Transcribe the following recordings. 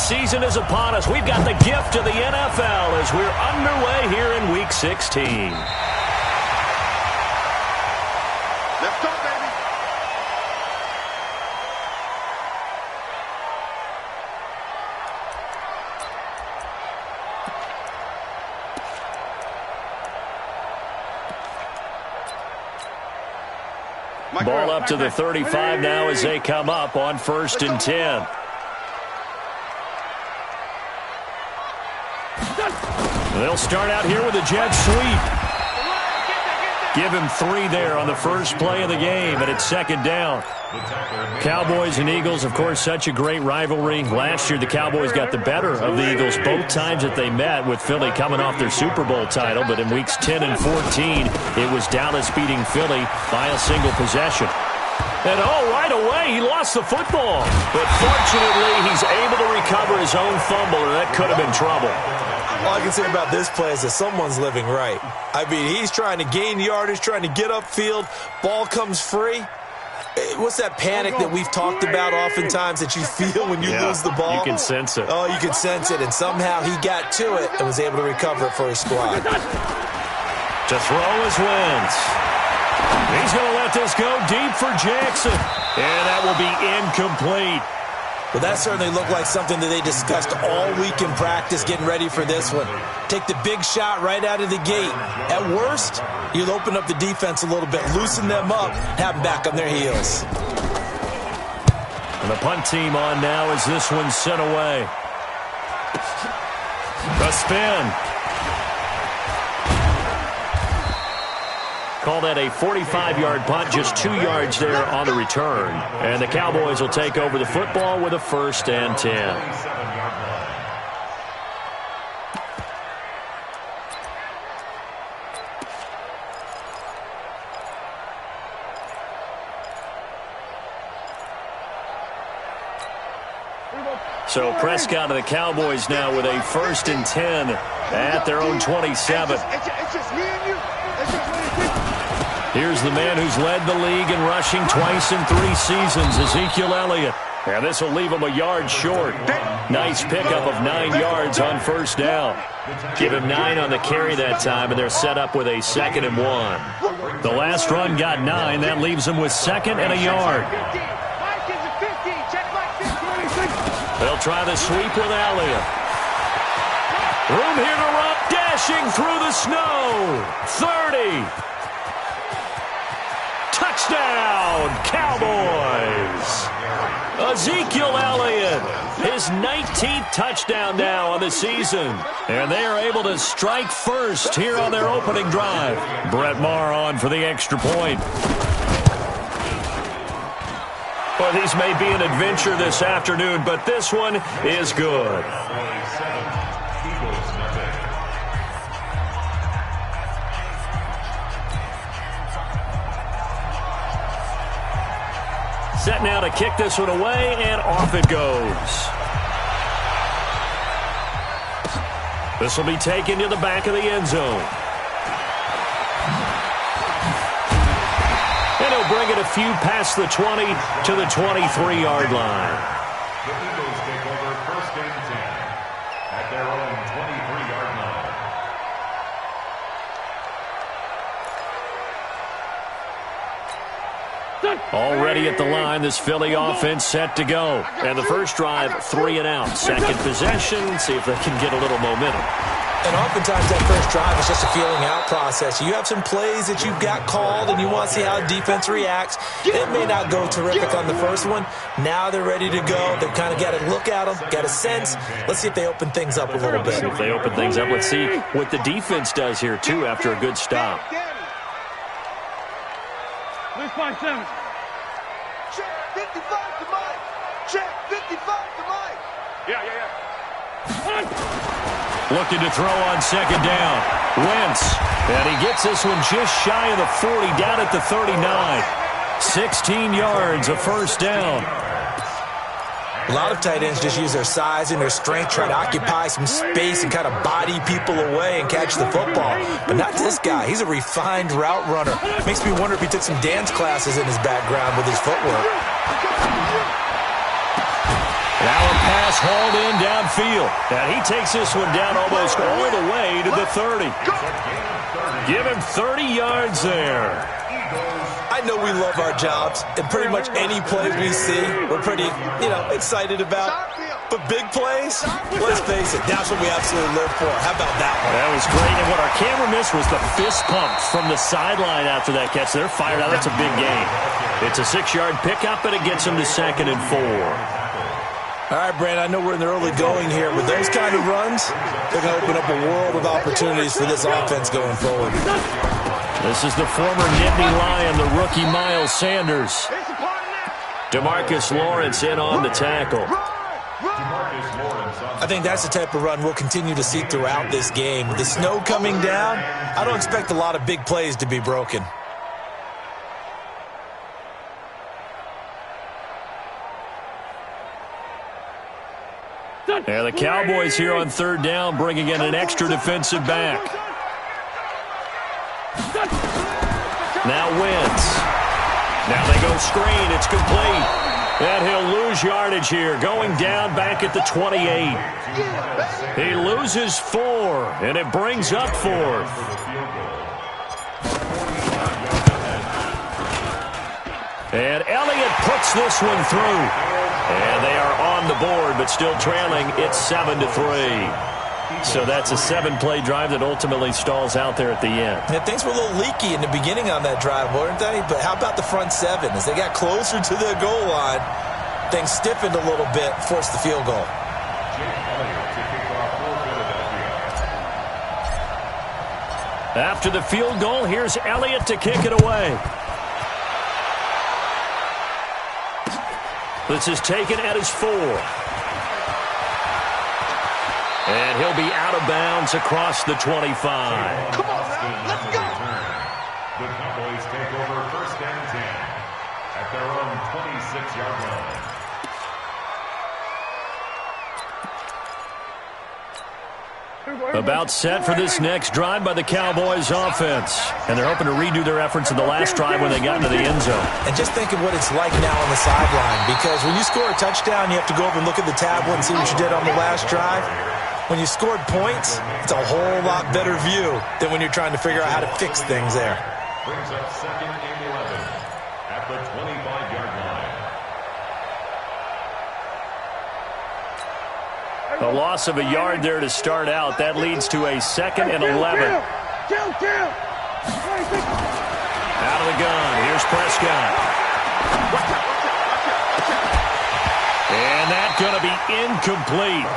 season is upon us. We've got the gift of the NFL as we're underway here in Week 16. Let's go, baby. Ball up to the 35 now as they come up on 1st and 10. They'll start out here with a jet sweep. Give him 3 there on the first play of the game, and it's 2nd down. Cowboys and Eagles, of course, such a great rivalry. Last year, the Cowboys got the better of the Eagles both times that they met, with Philly coming off their Super Bowl title. But in weeks 10 and 14, it was Dallas beating Philly by a single possession. And, right away, he lost the football. But fortunately, he's able to recover his own fumble, and that could have been trouble. All I can say about this play is that someone's living right. I mean, he's trying to gain yardage, trying to get upfield. Ball comes free. What's that panic that we've talked about oftentimes that you feel when you lose the ball? You can sense it. Oh, you can sense it. And somehow he got to it and was able to recover it for his squad. To throw is Wentz. He's going to let this go deep for Jackson. And that will be incomplete. Well, that certainly looked like something that they discussed all week in practice, getting ready for this one. Take the big shot right out of the gate. At worst, you'll open up the defense a little bit, loosen them up, have them back on their heels. And the punt team on now as this one's sent away. The spin. Call that a 45-yard punt, just 2 yards there on the return. And the Cowboys will take over the football with a 1st and 10. So Prescott and the Cowboys now with a 1st and 10 at their own 27. It's just me and you. Here's the man who's led the league in rushing twice in 3 seasons, Ezekiel Elliott. And this will leave him a yard short. Nice pickup of 9 yards on 1st down. Give him 9 on the carry that time, and they're set up with a 2nd and 1. The last run got 9. That leaves them with 2nd and a yard. They'll try the sweep with Elliott. Room here to run, dashing through the snow. 30. Touchdown, Cowboys! Ezekiel Elliott, his 19th touchdown now on the season. And they are able to strike first here on their opening drive. Brett Maher on for the extra point. Well, these may be an adventure this afternoon, but this one is good. Set now to kick this one away, and off it goes. This will be taken to the back of the end zone. And he'll bring it a few past the 20 to the 23-yard line. The Eagles take over 1st and 10 at their own 23-yard line. Already at the line, this Philly offense set to go. And the first drive, 3 and out. Second possession, see if they can get a little momentum. And oftentimes that first drive is just a feeling out process. You have some plays that you've got called and you want to see how the defense reacts. It may not go terrific on the first one. Now they're ready to go. They've kind of got to look at them, got a sense. Let's see if they open things up a little bit. If they open things up, let's see what the defense does here, too, after a good stop. Let's find 7. Check 55 to Mike. Check 55 to Mike. Yeah. Looking to throw on 2nd down. Wentz. And he gets this one just shy of the 40, down at the 39. 16 yards, a 1st down. A lot of tight ends just use their size and their strength, try to occupy some space and kind of body people away and catch the football. But not this guy. He's a refined route runner. Makes me wonder if he took some dance classes in his background with his footwork. Now a pass hauled in downfield. And he takes this one down almost all the way to the 30. Give him 30 yards there. I know we love our jobs, and pretty much any play we see, we're pretty, excited about. But big plays, let's face it, that's what we absolutely live for. How about that one? That was great, and what our camera missed was the fist pump from the sideline after that catch. They're fired out. That's a big gain. It's a 6-yard pickup, and it gets them to 2nd and 4. All right, Brandon, I know we're in the early going here. With those kind of runs, they're going to open up a world of opportunities for this offense going forward. This is the former Nittany Lion, the rookie Miles Sanders. DeMarcus Lawrence in on the tackle. I think that's the type of run we'll continue to see throughout this game. With the snow coming down, I don't expect a lot of big plays to be broken. Yeah, the Cowboys here on 3rd down, bringing in an extra defensive back. Now Wentz. Now they go screen. It's complete. And he'll lose yardage here, going down back at the 28. He loses 4, and it brings up 4th. And Elliott puts this one through. And they are on the board, but still trailing. It's 7-3. So that's a 7-play drive that ultimately stalls out there at the end. Yeah, things were a little leaky in the beginning on that drive, weren't they? But how about the front 7? As they got closer to the goal line, things stiffened a little bit, forced the field goal. After the field goal, here's Elliott to kick it away. This is taken at his 4. And he'll be out of bounds across the 25. Come on, man. Let's go. The Cowboys take over 1st and 10 at their own 26-yard line. About set for this next drive by the Cowboys offense. And they're hoping to redo their efforts in the last drive when they got into the end zone. And just think of what it's like now on the sideline. Because when you score a touchdown, you have to go over and look at the tablet and see what you did on the last drive. When you scored points, it's a whole lot better view than when you're trying to figure out how to fix things there. Brings up 2nd and 11 at the 25-yard line. A loss of a yard there to start out. That leads to a 2nd and 11. Out of the gun. Here's Prescott. And that's going to be incomplete.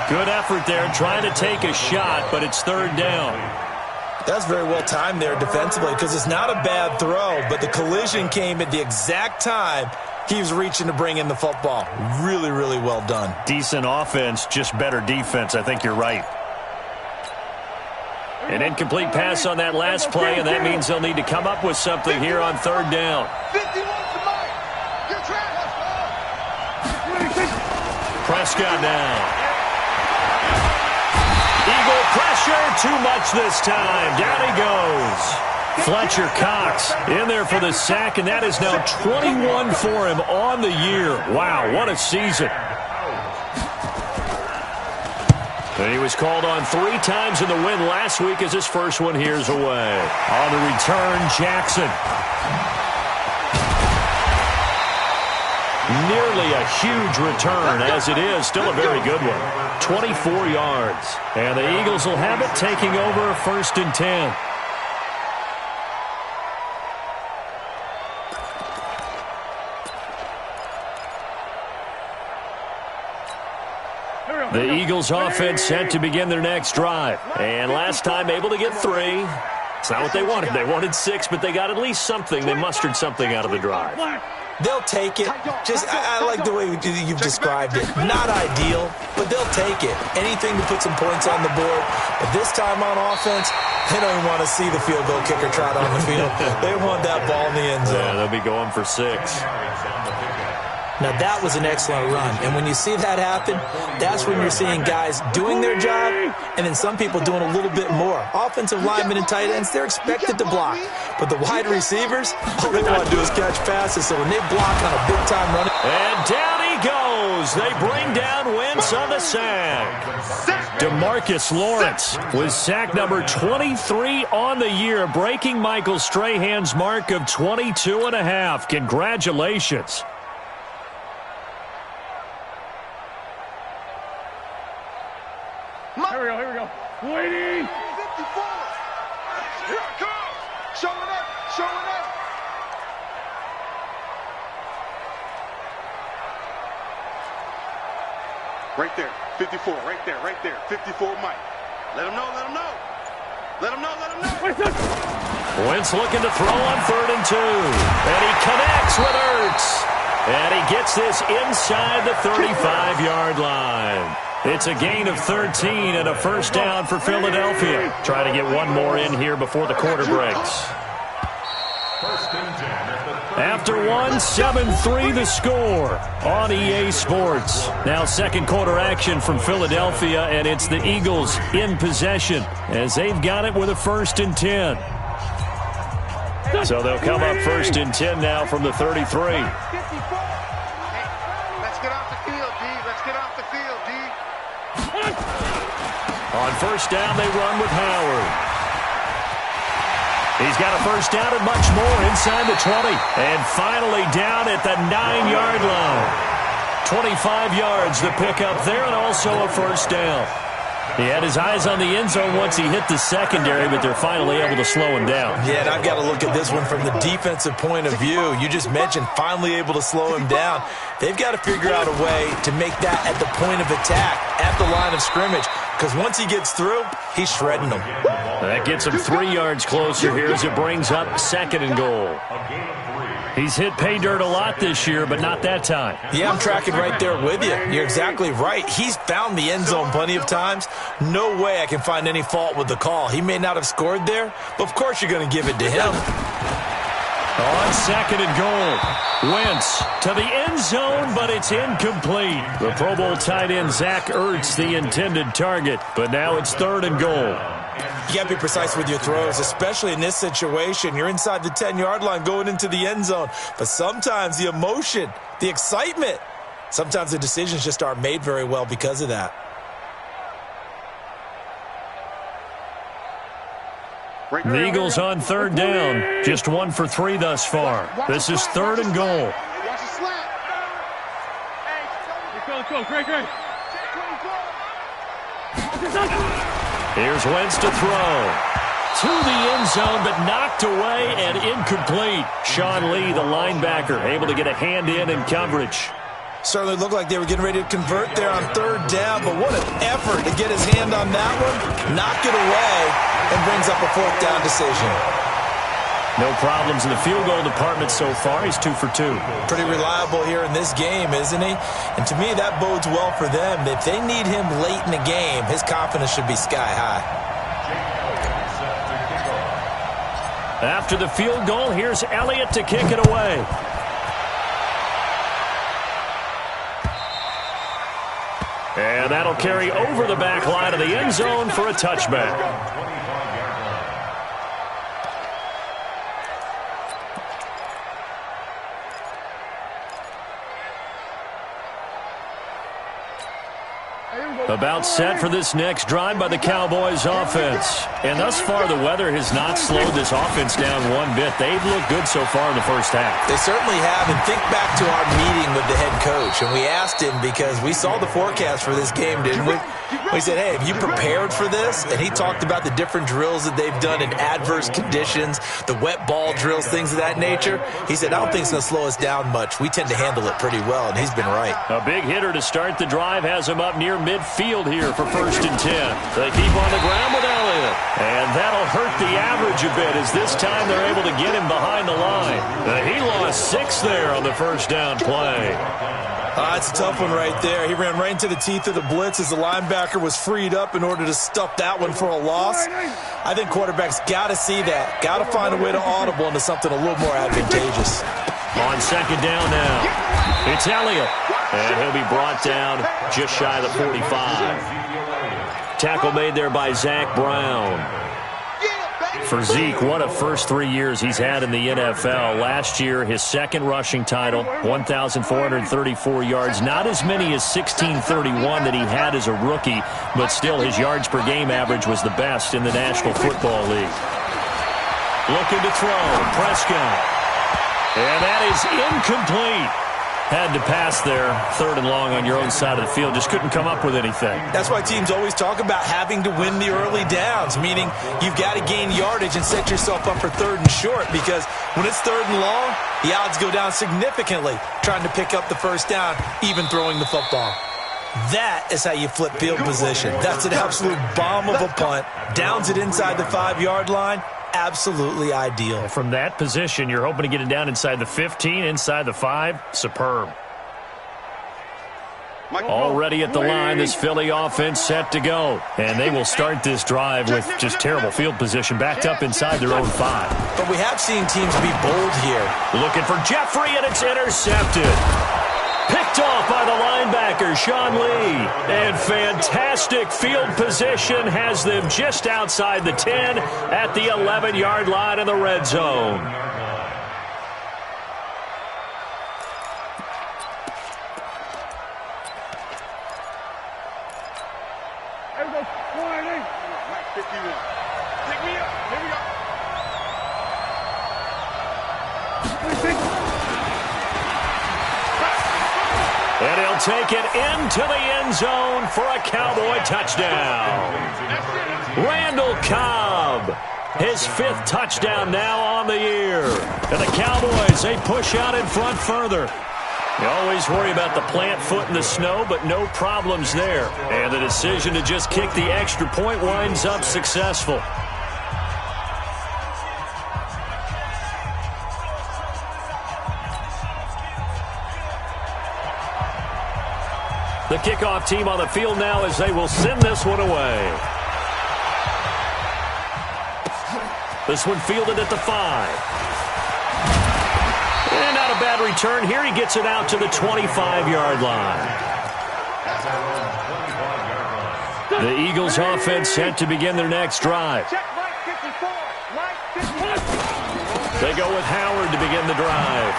Good effort there trying to take a shot, but it's 3rd down. That's very well timed there defensively because it's not a bad throw, but the collision came at the exact time he was reaching to bring in the football. Really, really well done. Decent offense, just better defense. I think you're right. An incomplete pass on that last play, and that means they'll need to come up with something here on 3rd down. 51 to Mike. You're trapped. Prescott now. Eagle pressure, too much this time. Down he goes. Fletcher Cox in there for the sack, and that is now 21 for him on the year. Wow, what a season. And he was called on 3 times in the win last week as his first one here's away. On the return, Jackson. Nearly a huge return, as it is. Still a very good one. 24 yards. And the Eagles will have it, taking over 1st and 10. The Eagles offense set to begin their next drive. And last time able to get 3. It's not what they wanted. They wanted 6, but they got at least something. They mustered something out of the drive. They'll take it. I like the way you've described it. Not ideal, but they'll take it. Anything to put some points on the board. But this time on offense, they don't even want to see the field goal kicker trot on the field. They want that ball in the end zone. Yeah, they'll be going for 6. Now, that was an excellent run. And when you see that happen, that's when you're seeing guys doing their job and then some people doing a little bit more. Offensive linemen and tight ends, they're expected to block. But the wide receivers, all they want to do is catch passes. So when they block on a big-time run. And down he goes. They bring down Wentz on the sack. DeMarcus Lawrence with sack number 23 on the year, breaking Michael Strahan's mark of 22.5. Congratulations. Here we go. Waiting. 54. Here it comes. Showing up. Right there. 54. Right there. 54 Mike. Let him know. Wentz looking to throw on 3rd and 2. And he connects with Ertz. And he gets this inside the 35-yard line. It's a gain of 13 and a first down for Philadelphia. Try to get one more in here before the quarter breaks. After one, 7-3 the score on EA Sports. Now second quarter action from Philadelphia, and it's the Eagles in possession as they've got it with a 1st and 10. So they'll come up 1st and 10 now from the 33. Let's get off the field, D. On first down, they run with Howard. He's got a first down and much more inside the 20. And finally down at the 9-yard line. 25 yards the pickup there, and also a first down. He had his eyes on the end zone once he hit the secondary, but they're finally able to slow him down. Yeah, and I've got to look at this one from the defensive point of view. You just mentioned finally able to slow him down. They've got to figure out a way to make that at the point of attack, at the line of scrimmage, because once he gets through, he's shredding them. That gets him 3 yards closer here as it brings up 2nd and goal. He's hit pay dirt a lot this year, but not that time. Yeah, I'm tracking right there with you. You're exactly right. He's found the end zone plenty of times. No way I can find any fault with the call. He may not have scored there, but of course you're going to give it to him. On 2nd and goal, Wentz to the end zone, but it's incomplete. The Pro Bowl tight end Zach Ertz, the intended target, but now it's 3rd and goal. You got to be precise with your throws, especially in this situation. You're inside the 10-yard line going into the end zone. But sometimes the emotion, the excitement, sometimes the decisions just aren't made very well because of that. The Eagles on 3rd down. Just 1 for 3 thus far. This is 3rd and goal. Great. Here's Wentz to throw. To the end zone, but knocked away and incomplete. Sean Lee, the linebacker, able to get a hand in coverage. Certainly looked like they were getting ready to convert there on 3rd down, but what an effort to get his hand on that one, knock it away, and brings up a 4th down decision. No problems in the field goal department so far. He's 2 for 2. Pretty reliable here in this game, isn't he? And to me, that bodes well for them. If they need him late in the game, his confidence should be sky high. After the field goal, here's Elliott to kick it away. And that'll carry over the back line of the end zone for a touchback. About set for this next drive by the Cowboys offense. And thus far, the weather has not slowed this offense down one bit. They've looked good so far in the first half. They certainly have. And think back to our meeting with the head coach. And we asked him, because we saw the forecast for this game, didn't we? We said, hey, have you prepared for this? And he talked about the different drills that they've done in adverse conditions, the wet ball drills, things of that nature. He said, I don't think it's going to slow us down much. We tend to handle it pretty well, and he's been right. A big hitter to start the drive has him up near midfield here for 1st and 10. They keep on the ground with Elliott. And that'll hurt the average a bit, as this time they're able to get him behind the line. He lost 6 there on the first down play. It's a tough one right there. He ran right into the teeth of the blitz as the linebacker was freed up in order to stuff that one for a loss. I think quarterbacks got to see that. Got to find a way to audible into something a little more advantageous. On 2nd down now, it's Elliott. And he'll be brought down just shy of the 45. Tackle made there by Zach Brown. For Zeke, what a first 3 years he's had in the NFL. Last year, his second rushing title, 1,434 yards. Not as many as 1,631 that he had as a rookie, but still his yards per game average was the best in the National Football League. Looking to throw, Prescott. And that is incomplete. Had to pass there, 3rd and long on your own side of the field. Just couldn't come up with anything. That's why teams always talk about having to win the early downs, meaning you've got to gain yardage and set yourself up for 3rd and short, because when it's 3rd and long, the odds go down significantly trying to pick up the first down, even throwing the football. That is how you flip field position. That's an absolute bomb of a punt. Downs it inside the 5-yard line. Absolutely ideal. From that position, you're hoping to get it down inside the 15, inside the 5. Superb. Already at the line, this Philly offense set to go. And they will start this drive with just terrible field position, backed up inside their own 5. But we have seen teams be bold here. Looking for Jeffrey, and it's intercepted. Picked off by the linebacker, Sean Lee. And fantastic field position has them just outside the 10 at the 11-yard line in the red zone. There we go. 180. 51. Pick me up. Here we go. And he'll take it into the end zone for a Cowboy touchdown. Randall Cobb, his 5th touchdown now on the year. And the Cowboys, they push out in front further. You always worry about the plant foot in the snow, but no problems there. And the decision to just kick the extra point winds up successful. The kickoff team on the field now as they will send this one away. This one fielded at the 5. And not a bad return here. He gets it out to the 25-yard line. The Eagles offense set to begin their next drive. They go with Howard to begin the drive.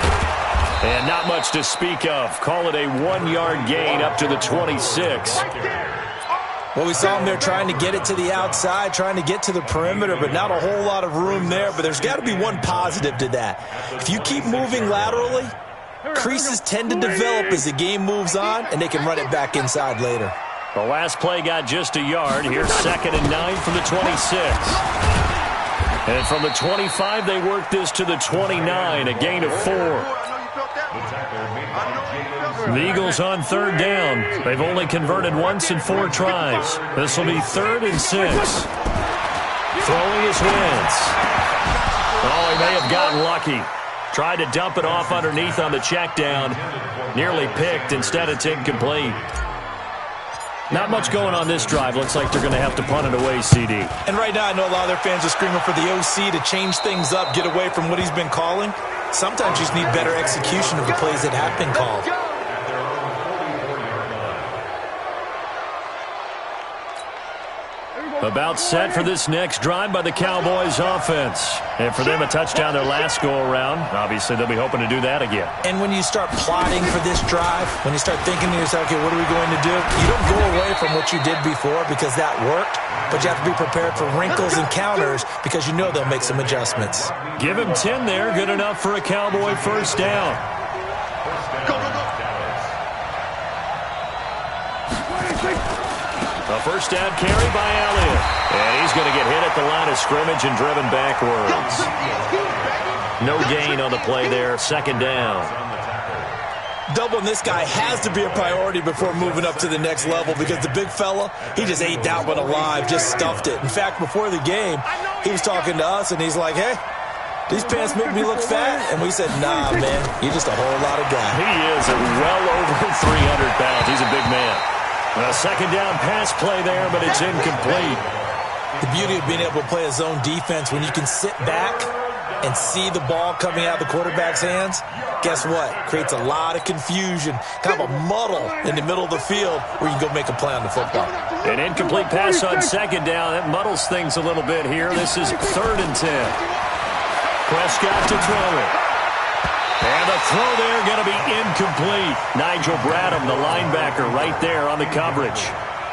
And not much to speak of. Call it a 1-yard gain up to the 26. Well, we saw him there trying to get it to the outside, trying to get to the perimeter, but not a whole lot of room there. But there's got to be one positive to that. If you keep moving laterally, creases tend to develop as the game moves on, and they can run it back inside later. The last play got just a yard. Here's 2nd and 9 from the 26. And from the 25, they work this to the 29, a gain of 4. The Eagles on 3rd down. They've only converted once in 4 tries. This will be 3rd and 6. Throwing his Wentz. Oh, he may have gotten lucky. Tried to dump it off underneath on the check down. Nearly picked. Instead, it's incomplete. Not much going on this drive. Looks like they're going to have to punt it away, CD. And right now, I know a lot of their fans are screaming for the OC to change things up, get away from what he's been calling. Sometimes you just need better execution of the plays that have been called. About set for this next drive by the Cowboys offense. And for them, a touchdown their last go-around. Obviously, they'll be hoping to do that again. And when you start plotting for this drive, when you start thinking to yourself, okay, what are we going to do? You don't go away from what you did before because that worked, but you have to be prepared for wrinkles and counters because you know they'll make some adjustments. Give him 10 there. Good enough for a Cowboy first down. A first down carry by Elliott. And he's going to get hit at the line of scrimmage and driven backwards. No gain on the play there. 2nd down. Doubling this guy has to be a priority before moving up to the next level because the big fella, he just ate that one alive, just stuffed it. In fact, before the game, he was talking to us, and he's like, hey, these pants make me look fat? And we said, nah, man, you're just a whole lot of guy. He is well over 300 pounds. He's a big man. A 2nd down pass play there, but it's incomplete. The beauty of being able to play a zone defense when you can sit back and see the ball coming out of the quarterback's hands, guess what? Creates a lot of confusion, kind of a muddle in the middle of the field where you can go make a play on the football. An incomplete pass on second down. That muddles things a little bit here. This is 3rd and 10. Prescott to throw it. And the throw there going to be incomplete. Nigel Bradham, the linebacker, right there on the coverage.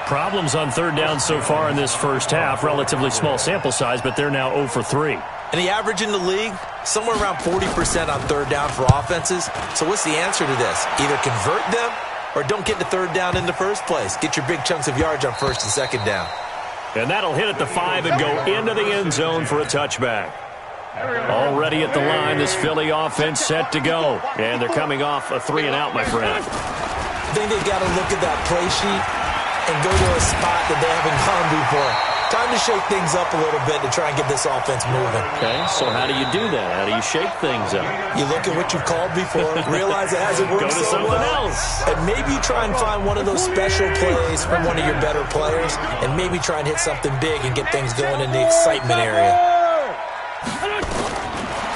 Problems on 3rd down so far in this first half. Relatively small sample size, but they're now 0 for 3. And the average in the league, somewhere around 40% on 3rd down for offenses. So what's the answer to this? Either convert them or don't get to 3rd down in the first place. Get your big chunks of yards on 1st and 2nd down. And that'll hit at the 5 and go into the end zone for a touchback. Already at the line, this Philly offense set to go. And they're coming off a 3-and-out, my friend. I think they've got to look at that play sheet and go to a spot that they haven't gone before. Time to shake things up a little bit to try and get this offense moving. Okay, so how do you do that? How do you shake things up? You look at what you've called before, realize it hasn't worked so well, and maybe try and find one of those special plays from one of your better players, and maybe try and hit something big and get things going in the excitement area.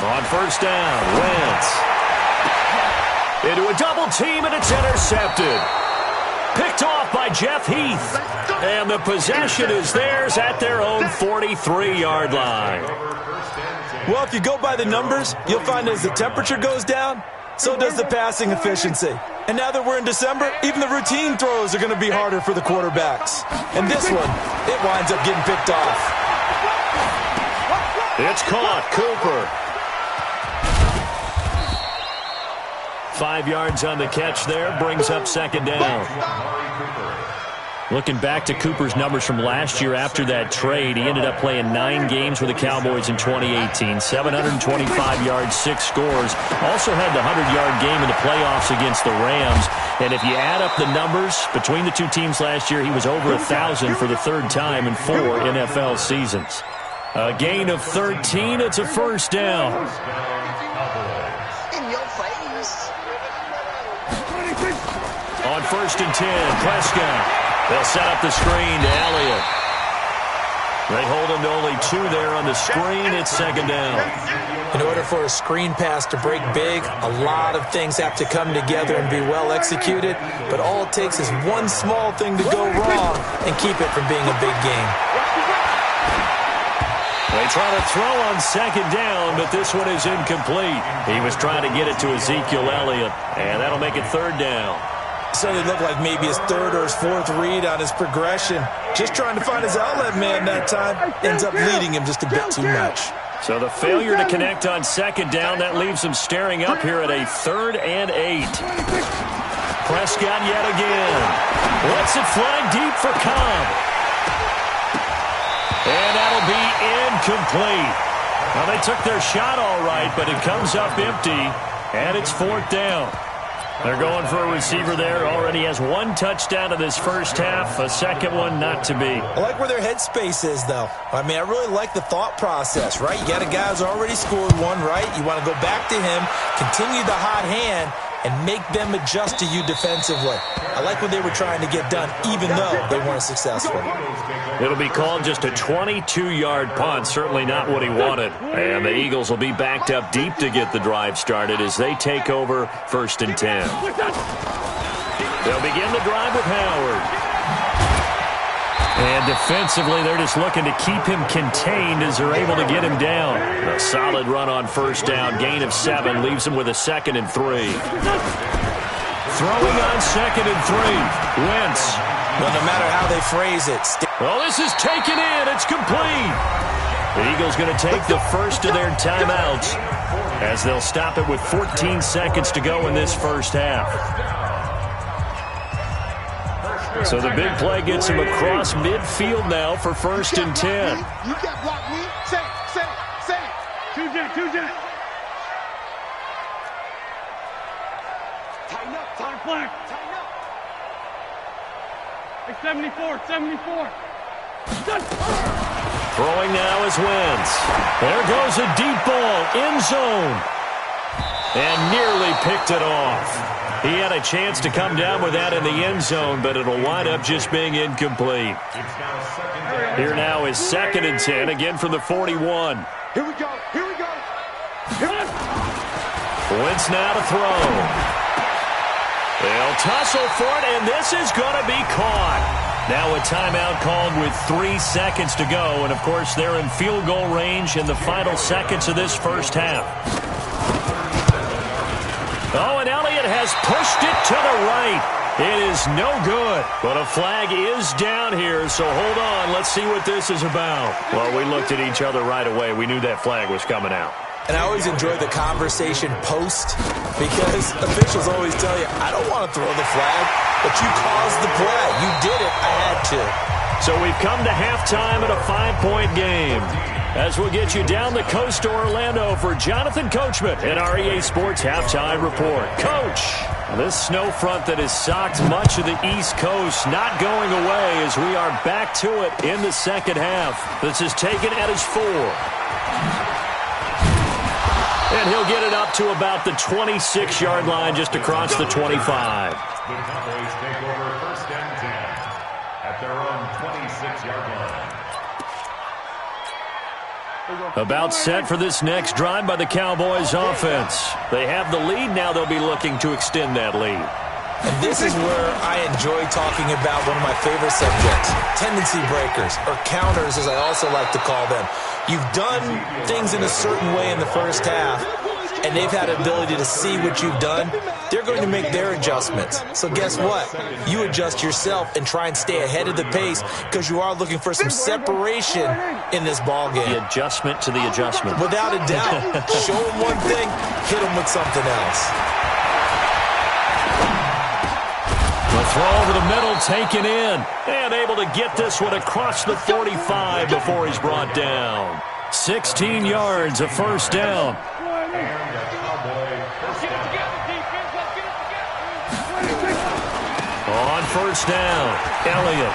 On 1st down, Wentz. Into a double team, and it's intercepted. Picked off by Jeff Heath. And the possession is theirs at their own 43-yard line. Well, if you go by the numbers, you'll find as the temperature goes down, so does the passing efficiency. And now that we're in December, even the routine throws are going to be harder for the quarterbacks. And this one, it winds up getting picked off. It's caught. Cooper. 5 yards on the catch there, brings up 2nd down. Looking back to Cooper's numbers from last year after that trade, he ended up playing 9 games with the Cowboys in 2018, 725 yards, 6 scores. Also had the 100-yard game in the playoffs against the Rams. And if you add up the numbers between the two teams last year, he was over 1,000 for the 3rd time in 4 NFL seasons. A gain of 13, it's a 1st down. On 1st and 10, Prescott. They'll set up the screen to Elliott. They hold him to only 2 there on the screen. It's 2nd down. In order for a screen pass to break big, a lot of things have to come together and be well executed. But all it takes is one small thing to go wrong and keep it from being a big game. They try to throw on 2nd down, but this one is incomplete. He was trying to get it to Ezekiel Elliott, and that'll make it 3rd down. So it looked like maybe his 3rd or his 4th read on his progression. Just trying to find his outlet man that time. Ends up leading him just a bit too much. So the failure to connect on 2nd down, that leaves him staring up here at a 3rd and 8. Prescott yet again. Lets it fly deep for Cobb. And that'll be incomplete. Well, they took their shot all right, but it comes up empty, and it's 4th down. They're going for a receiver there. Already has 1 touchdown in this first half. A 2nd one not to be. I like where their headspace is, though. I mean, I really like the thought process, right? You got a guy who's already scored 1, right? You want to go back to him, continue the hot hand, and make them adjust to you defensively. I like what they were trying to get done, even though they weren't successful. It'll be called just a 22-yard punt. Certainly not what he wanted. And the Eagles will be backed up deep to get the drive started as they take over 1st and 10. They'll begin the drive with Howard. And defensively, they're just looking to keep him contained as they're able to get him down. A solid run on 1st down. Gain of 7 leaves him with a 2nd and 3. Throwing on 2nd and 3. Wentz. Well, no matter how they phrase it. Well, this is taken in. It's complete. The Eagles going to take the first of their timeouts as they'll stop it with 14 seconds to go in this first half. So the big play gets him across midfield now for 1st and 10. You got blocked me. Say it. 2 jet. Tighten up. Time flag. Tighten up. Hey, 74. Throwing now is Wentz. There goes a deep ball. End zone. And nearly picked it off. He had a chance to come down with that in the end zone, but it'll wind up just being incomplete. Here now is 2nd and 10, again from the 41. Here we go. Wentz now to throw. They'll tussle for it, and this is going to be caught. Now a timeout called with 3 seconds to go, and of course they're in field goal range in the final seconds of this first half. Oh, and Elliott has pushed it to the right. It is no good, but a flag is down here, so hold on. Let's see what this is about. Well, we looked at each other right away. We knew that flag was coming out. And I always enjoy the conversation post because officials always tell you, I don't want to throw the flag, but you caused the play. You did it. I had to. So we've come to halftime at a 5-point game. As we'll get you down the coast to Orlando for Jonathan Coachman at our EA Sports Halftime Report. Coach, this snow front that has socked much of the East Coast not going away as we are back to it in the second half. This is taken at his 4. And he'll get it up to about the 26-yard line just across the 25. The Cowboys take over first and 10 at their own 26-yard line. About set for this next drive by the Cowboys offense. They have the lead. Now they'll be looking to extend that lead. And this is where I enjoy talking about one of my favorite subjects, tendency breakers, or counters as I also like to call them. You've done things in a certain way in the first half, and they've had the ability to see what you've done. They're going to make their adjustments. So guess what? You adjust yourself and try and stay ahead of the pace because you are looking for some separation in this ball game. The adjustment to the adjustment. Without a doubt. Show them one thing, hit them with something else. The throw over the middle taken in. And able to get this one across the 45 before he's brought down. 16 yards, a first down. On first down, Elliott.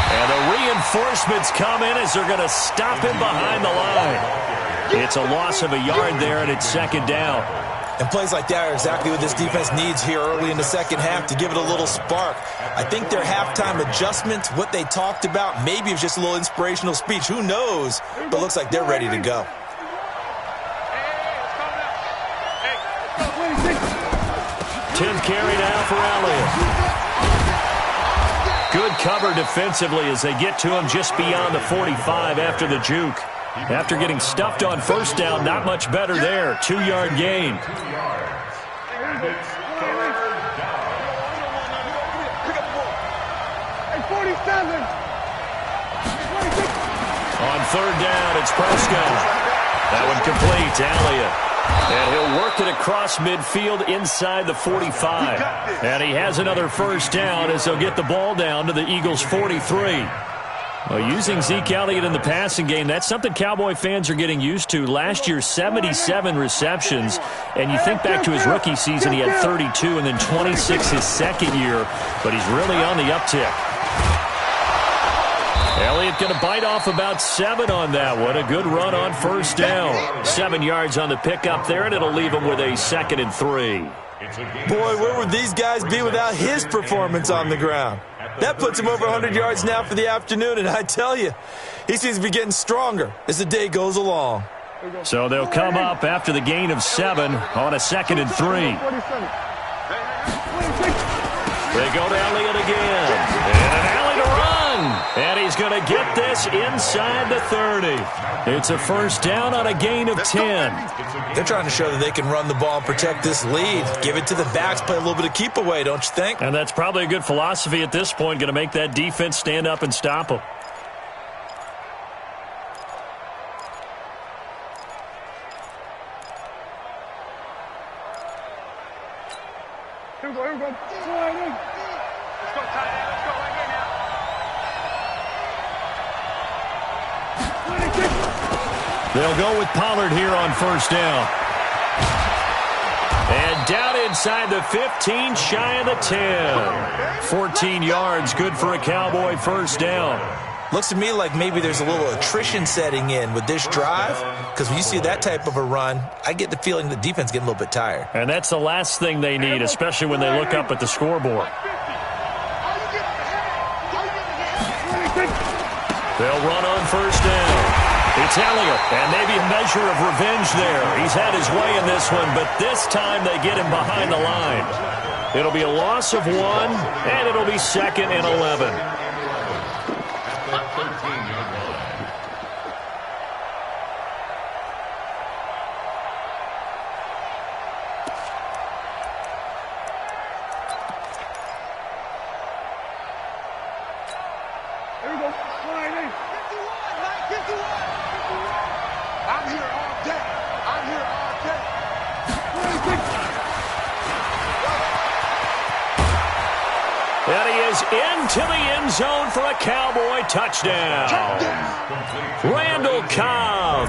And the reinforcements come in as they're going to stop him behind the line. It's a loss of a yard there, and it's second down. And plays like that are exactly what this defense needs here early in the second half to give it a little spark. I think their halftime adjustments, what they talked about, maybe it was just a little inspirational speech. Who knows? But it looks like they're ready to go. 10th carry now for Elliott. Good cover defensively as they get to him just beyond the 45 after the juke. After getting stuffed on first down, not much better there. 2-yard gain. On third down, it's Prescott. That one complete to Elliott. And he'll work it across midfield inside the 45. And he has another first down as they'll get the ball down to the Eagles' 43. Well, using Zeke Elliott in the passing game, that's something Cowboy fans are getting used to. Last year, 77 receptions. And you think back to his rookie season, he had 32 and then 26 his second year. But he's really on the uptick. Elliott going to bite off about 7 on that one. A good run on first down. 7 yards on the pickup there, and it'll leave him with a 2nd and 3. Boy, where would these guys be without his performance on the ground? That puts him over 100 yards now for the afternoon, and I tell you, he seems to be getting stronger as the day goes along. So they'll come up after the gain of 7 on a 2nd and 3. They go to Elliott again. And an alley to run. And he's going to get this inside the 30. It's a first down on a gain of 10. They're trying to show that they can run the ball and protect this lead. Give it to the backs, play a little bit of keep away, don't you think? And that's probably a good philosophy at this point, going to make that defense stand up and stop them. Here we go, here we go. Let's go, tight end. Let's go right here now. They'll go with Pollard here on first down. And down inside the 15, shy of the 10. 14 yards, good for a Cowboy first down. Looks to me like maybe there's a little attrition setting in with this drive, because when you see that type of a run, I get the feeling the defense getting a little bit tired. And that's the last thing they need, especially when they look up at the scoreboard. They'll run on first down. It's Elliott, and maybe a measure of revenge there. He's had his way in this one, but this time they get him behind the line. It'll be a loss of 1, and it'll be 2nd and 11. And he is into the end zone for a Cowboy touchdown. Randall Cobb,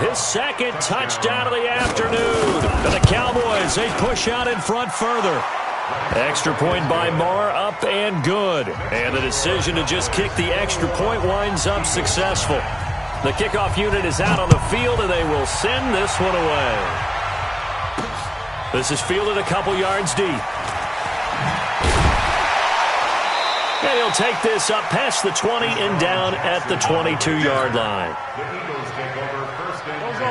his 2nd touchdown of the afternoon. And the Cowboys, they push out in front further. Extra point by Marr, up and good. And the decision to just kick the extra point winds up successful. The kickoff unit is out on the field, and they will send this one away. This is fielded a couple yards deep. And he'll take this up past the 20 and down at the 22-yard line.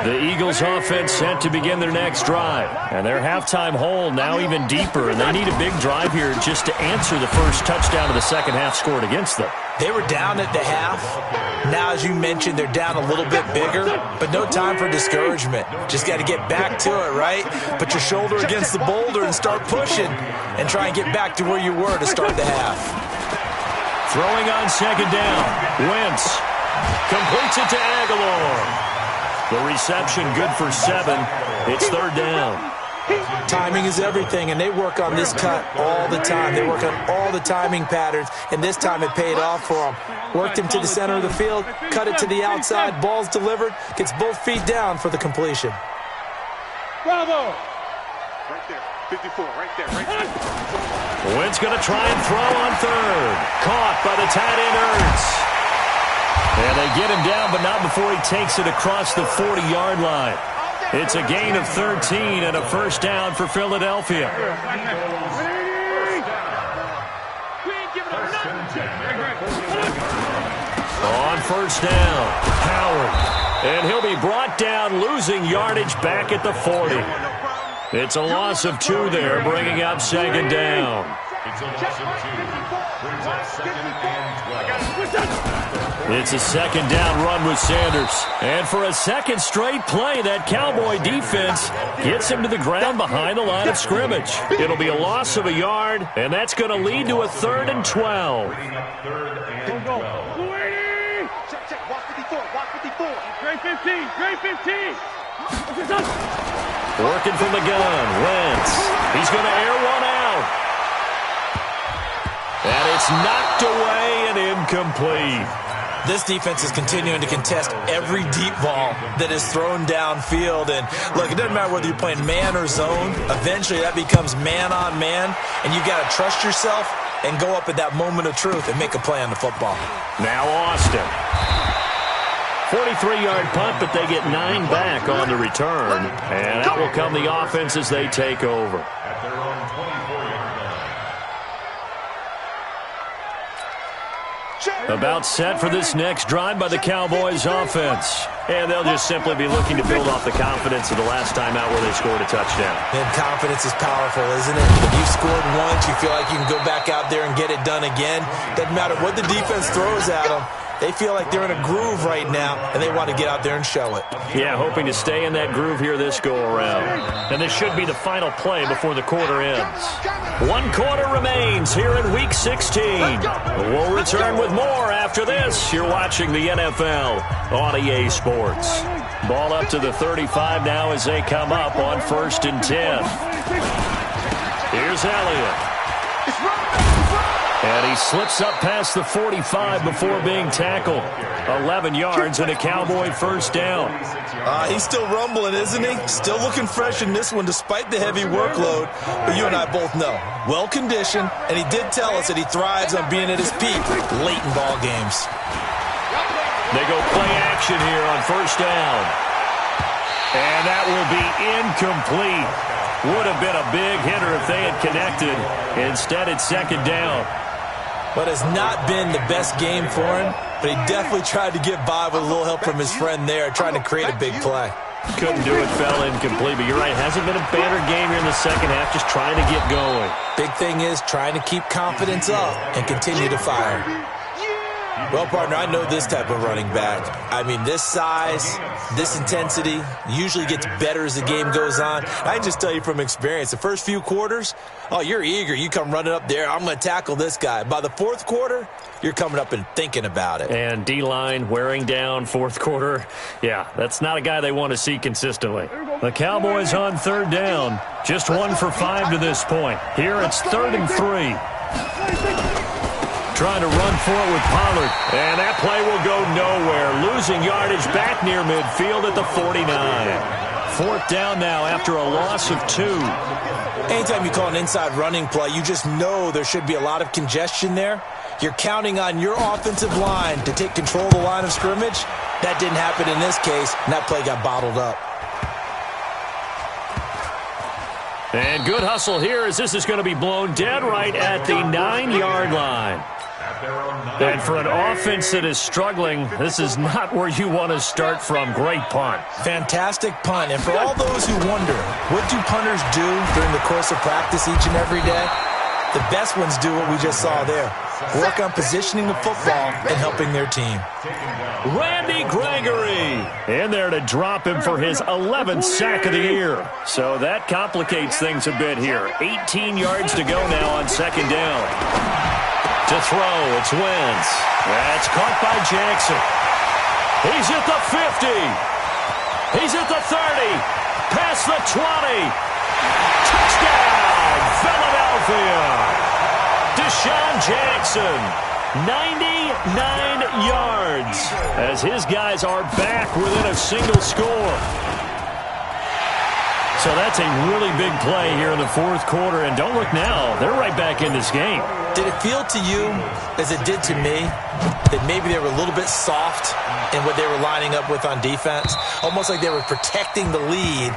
The Eagles offense set to begin their next drive. And their halftime hole now even deeper, and they need a big drive here just to answer the first touchdown of the second half scored against them. They were down at the half. Now, as you mentioned, they're down a little bit bigger, but no time for discouragement. Just got to get back to it, right? Put your shoulder against the boulder and start pushing and try and get back to where you were to start the half. Throwing on 2nd down. Wentz completes it to Aguilar. The reception good for 7. It's 3rd down. Timing is everything, and they work on this cut all the time. They work on all the timing patterns, and this time it paid off for them. Worked him to the center of the field, cut it to the outside, ball's delivered, gets both feet down for the completion. Bravo! Right there, 54, right there, right there. Wentz going to try and throw on 3rd. Caught by the tight end Ertz. And they get him down, but not before he takes it across the 40-yard line. It's a gain of 13 and a first down for Philadelphia. On first down, Howard. And he'll be brought down, losing yardage back at the 40. It's a loss of 2 there, bringing up 2nd down. It's a loss of 2. Brings up 2nd and 12. It's a 2nd down run with Sanders. And for a 2nd straight play, that Cowboy defense gets him to the ground behind the line of scrimmage. It'll be a loss of a yard, and that's going to lead to a 3rd and 12. Bringing up 3rd and 12. Check, walk 54, walk 54. Great 15, great 15. Working from the gun, Wentz. He's going to air one out. And it's knocked away and incomplete. This defense is continuing to contest every deep ball that is thrown downfield. And, look, it doesn't matter whether you're playing man or zone. Eventually, that becomes man on man, and you got to trust yourself and go up at that moment of truth and make a play on the football. Now Austin. 43-yard punt, but they get 9 back on the return. And that will come the offense as they take over. At their own 24-yard line. About set for this next drive by the Cowboys offense. And they'll just simply be looking to build off the confidence of the last time out where they scored a touchdown. And confidence is powerful, isn't it? If you scored once, you feel like you can go back out there and get it done again. Doesn't matter what the defense throws at them. They feel like they're in a groove right now, and they want to get out there and show it. Yeah, hoping to stay in that groove here this go-around. And this should be the final play before the quarter ends. 1 quarter remains here in Week 16. We'll return with more after this. You're watching the NFL on EA Sports. Ball up to the 35 now as they come up on 1st and 10. Here's Elliott. And he slips up past the 45 before being tackled. 11 yards and a Cowboy first down. He's still rumbling, isn't he? Still looking fresh in this one despite the heavy workload. But you and I both know, well-conditioned, and he did tell us that he thrives on being at his peak late in ball games. They go play action here on first down. And that will be incomplete. Would have been a big hitter if they had connected. Instead, it's 2nd down. But it's not been the best game for him, but he definitely tried to get by with a little help from his friend there, trying to create a big play. Couldn't do it, fell incomplete, but you're right. Hasn't been a banner game here in the second half, just trying to get going. Big thing is trying to keep confidence up and continue to fire. Well, partner, I know this type of running back. I mean, this size, this intensity usually gets better as the game goes on. I can just tell you from experience, the first few quarters, oh, you're eager. You come running up there, I'm going to tackle this guy. By the fourth quarter, you're coming up and thinking about it. And D-line wearing down fourth quarter. Yeah, that's not a guy they want to see consistently. The Cowboys on third down. Just 1 for 5 to this point. Here it's 3rd and 3. Trying to run for it with Pollard. And that play will go nowhere. Losing yardage back near midfield at the 49. 4th down now after a loss of 2. Anytime you call an inside running play, you just know there should be a lot of congestion there. You're counting on your offensive line to take control of the line of scrimmage. That didn't happen in this case, and that play got bottled up. And good hustle here as this is going to be blown dead right at the 9-yard line. And for an offense that is struggling, this is not where you want to start from. Great punt. Fantastic punt. And for all those who wonder, what do punters do during the course of practice each and every day? The best ones do what we just saw there. Work on positioning the football and helping their team. Randy Gregory in there to drop him for his 11th sack of the year. So that complicates things a bit here. 18 yards to go now on 2nd down. To throw, it's Wentz. That's caught by Jackson. He's at the 50. He's at the 30. Past the 20. Touchdown, Philadelphia. Deshaun Jackson, 99 yards, as his guys are back within a single score. So that's a really big play here in the 4th quarter, and don't look now, they're right back in this game. Did it feel to you, as it did to me, that maybe they were a little bit soft in what they were lining up with on defense? Almost like they were protecting the lead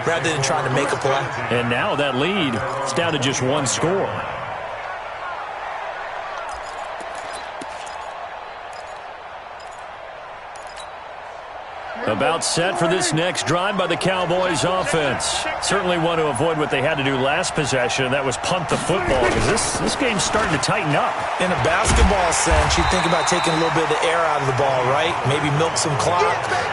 rather than trying to make a play. And now that lead is down to just 1 score. About set for this next drive by the Cowboys offense. Certainly want to avoid what they had to do last possession, and that was punt the football, because this game's starting to tighten up. In a basketball sense, you think about taking a little bit of the air out of the ball, right? Maybe milk some clock,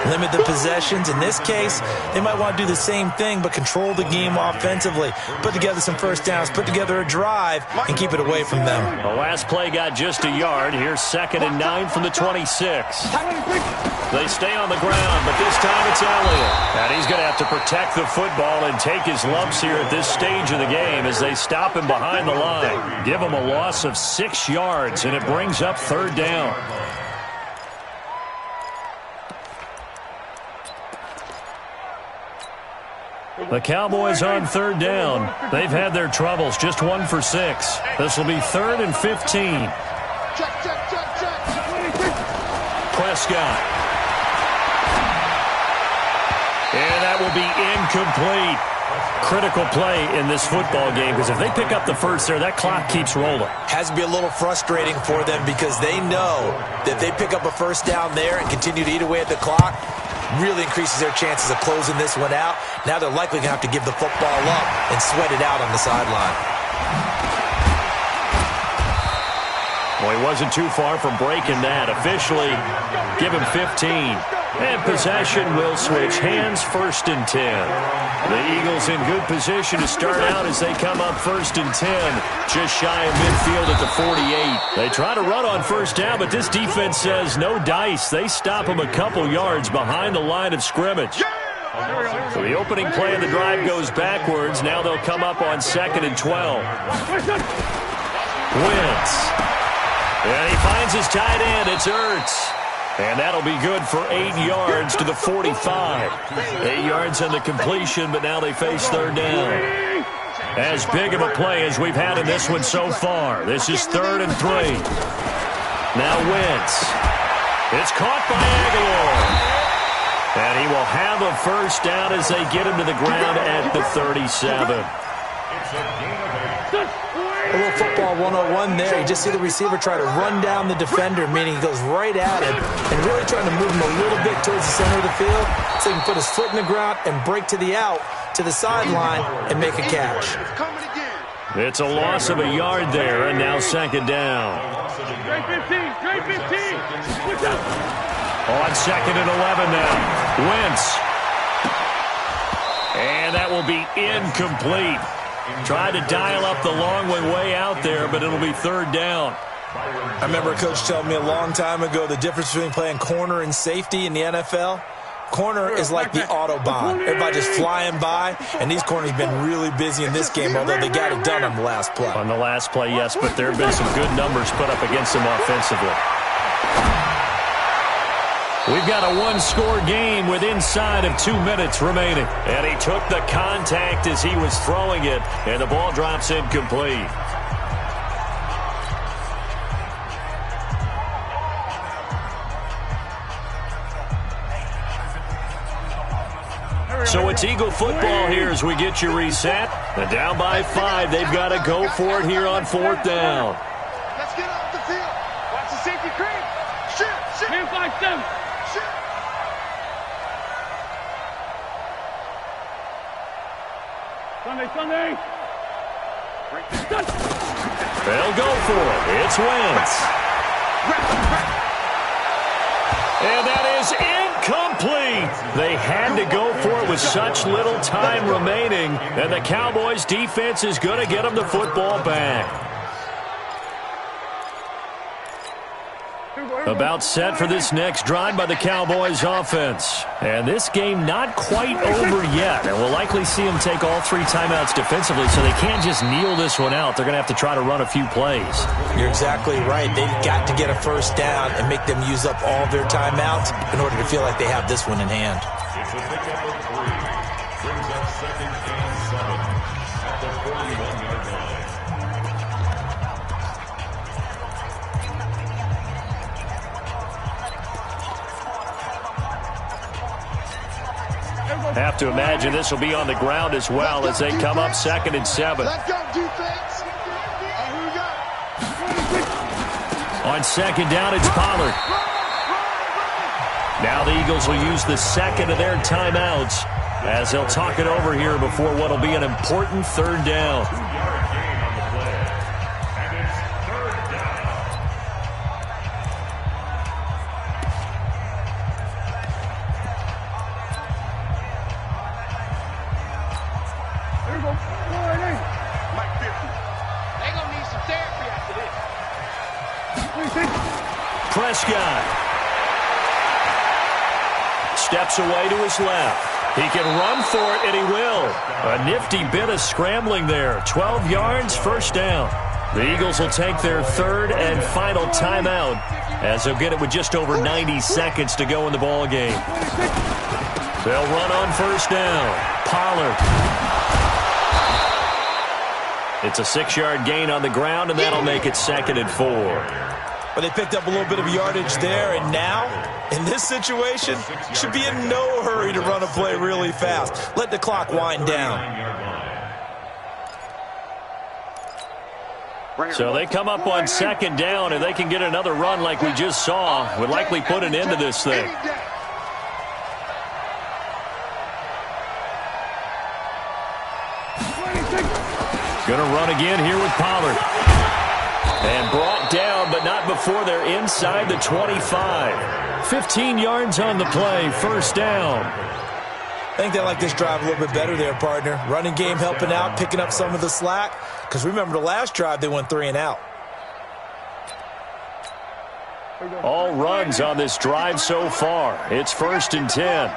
limit the possessions. In this case, they might want to do the same thing, but control the game offensively. Put together some first downs, put together a drive, and keep it away from them. The last play got just a yard. Here's 2nd and 9 from the 26. They stay on the ground, but this time it's Elliott. And he's going to have to protect the football and take his lumps here at this stage of the game as they stop him behind the line. Give him a loss of 6 yards, and it brings up 3rd down. The Cowboys on 3rd down. They've had their troubles, just 1 for 6. This will be 3rd and 15. Prescott. And that will be incomplete. Critical play in this football game, because if they pick up the first there, that clock keeps rolling. Has to be a little frustrating for them, because they know that if they pick up a first down there and continue to eat away at the clock, really increases their chances of closing this one out. Now they're likely going to have to give the football up and sweat it out on the sideline. Well, he wasn't too far from breaking that. Officially, give him 15. And possession will switch hands, 1st and 10. The Eagles in good position to start out as they come up 1st and 10. Just shy of midfield at the 48. They try to run on 1st down, but this defense says no dice. They stop them a couple yards behind the line of scrimmage. So the opening play of the drive goes backwards. Now they'll come up on 2nd and 12. Wentz. And he finds his tight end. It's Ertz. And that'll be good for 8 yards to the 45. 8 yards on the completion, but now they face 3rd down. As big of a play as we've had in this one so far. This is 3rd and 3. Now Wentz. It's caught by Aguilar. And he will have a first down as they get him to the ground at the 37. A little football 101 there. You just see the receiver try to run down the defender, meaning he goes right at him and really trying to move him a little bit towards the center of the field so he can put his foot in the ground and break to the out, to the sideline, and make a catch. It's a loss of a yard there, and now second down. Straight 15, straight 15. Switch up. On second and 11 now. Wentz. And that will be incomplete. Tried to dial up the long one way out there, but it'll be third down. I remember a coach telling me a long time ago the difference between playing corner and safety in the NFL. Corner is like the Autobahn. Everybody just flying by, and these corners have been really busy in this game, although they got it done on the last play. On the last play, yes, but there have been some good numbers put up against them offensively. We've got a one-score game with inside of 2 minutes remaining. And he took the contact as he was throwing it, and the ball drops incomplete. So it's Eagle football here as we get you reset. And down by 5, they've got to go for it here on fourth down. Let's get off the field. Watch the safety creep. Shoot. Man, 5-7. Shoot. Sunday. They'll go for it. It's Wentz. And that is incomplete. They had to go for it with such little time remaining, and the Cowboys' defense is going to get them the football back. About set for this next drive by the Cowboys offense. And this game not quite over yet. And we'll likely see them take all 3 timeouts defensively, so they can't just kneel this one out. They're going to have to try to run a few plays. You're exactly right. They've got to get a first down and make them use up all their timeouts in order to feel like they have this one in hand. It's a pickup of 3. Brings up second and 7 at the 41-yard line. Have to imagine this will be on the ground as well as they come up second and 7. Let's go, defense. Here we go. On second down, it's Pollard. Now the Eagles will use the second of their timeouts as they'll talk it over here before what will be an important third down. 2-yard gain on the play. And it's third down. Here we go. Mike 50. They're going to need some therapy after this. Prescott steps away to his left. He can run for it, and he will. A nifty bit of scrambling there. 12 yards, first down. The Eagles will take their third and final timeout as they'll get it with just over 90 seconds to go in the ball game. They'll run on first down. Pollard. It's a 6-yard gain on the ground, and that'll make it second and 4. But they picked up a little bit of yardage there, and now, in this situation, should be in no hurry to run a play really fast. Let the clock wind down. So they come up on second down, and they can get another run like we just saw. Would likely put an end to this thing. Going to run again here with Pollard. And brought down, but not before they're inside the 25. 15 yards on the play, first down. I think they like this drive a little bit better there, partner. Running game helping out, picking up some of the slack. Because remember the last drive, they went 3 and out. All runs on this drive so far. It's first and 10.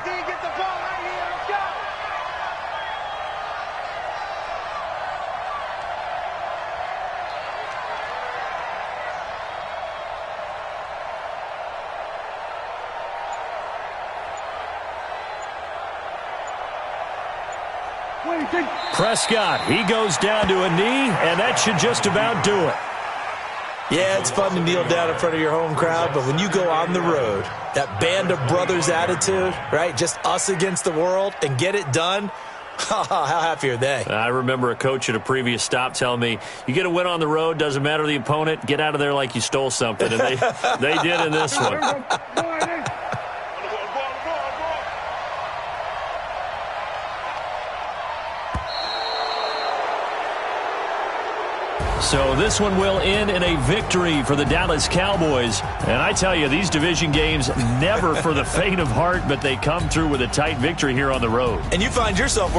Prescott, he goes down to a knee, and that should just about do it. Yeah, it's fun to kneel down in front of your home crowd, but when you go on the road, that band of brothers attitude, right, just us against the world, and get it done, How happy are they? I remember a coach at a previous stop telling me, you get a win on the road, doesn't matter the opponent, get out of there like you stole something. And they did in this one. So this one will end in a victory for the Dallas Cowboys. And I tell you, these division games, never for the faint of heart, but they come through with a tight victory here on the road. And you find yourself...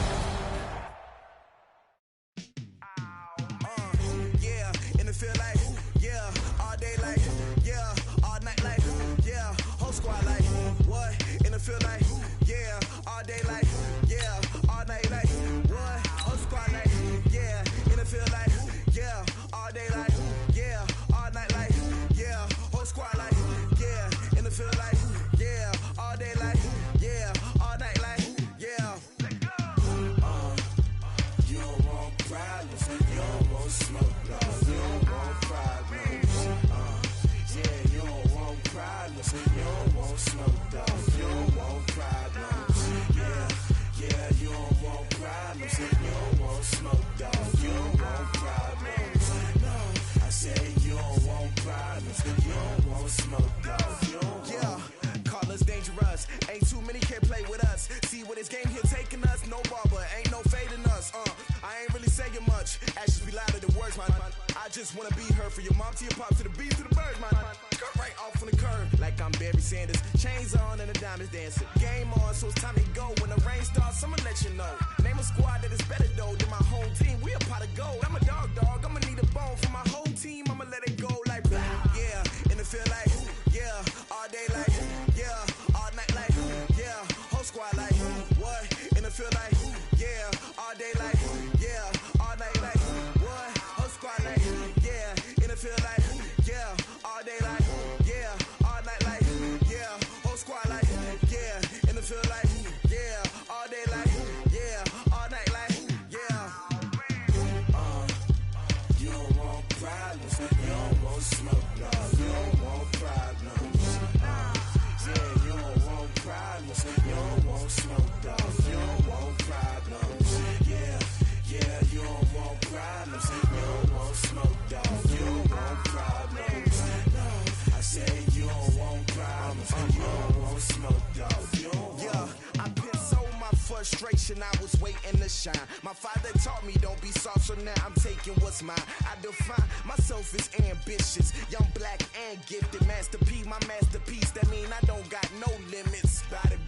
I was waiting to shine. My father taught me don't be soft, so now I'm taking what's mine. I define myself as ambitious, young, black, and gifted. Masterpiece, my masterpiece. That mean I don't got no limits. Bout it,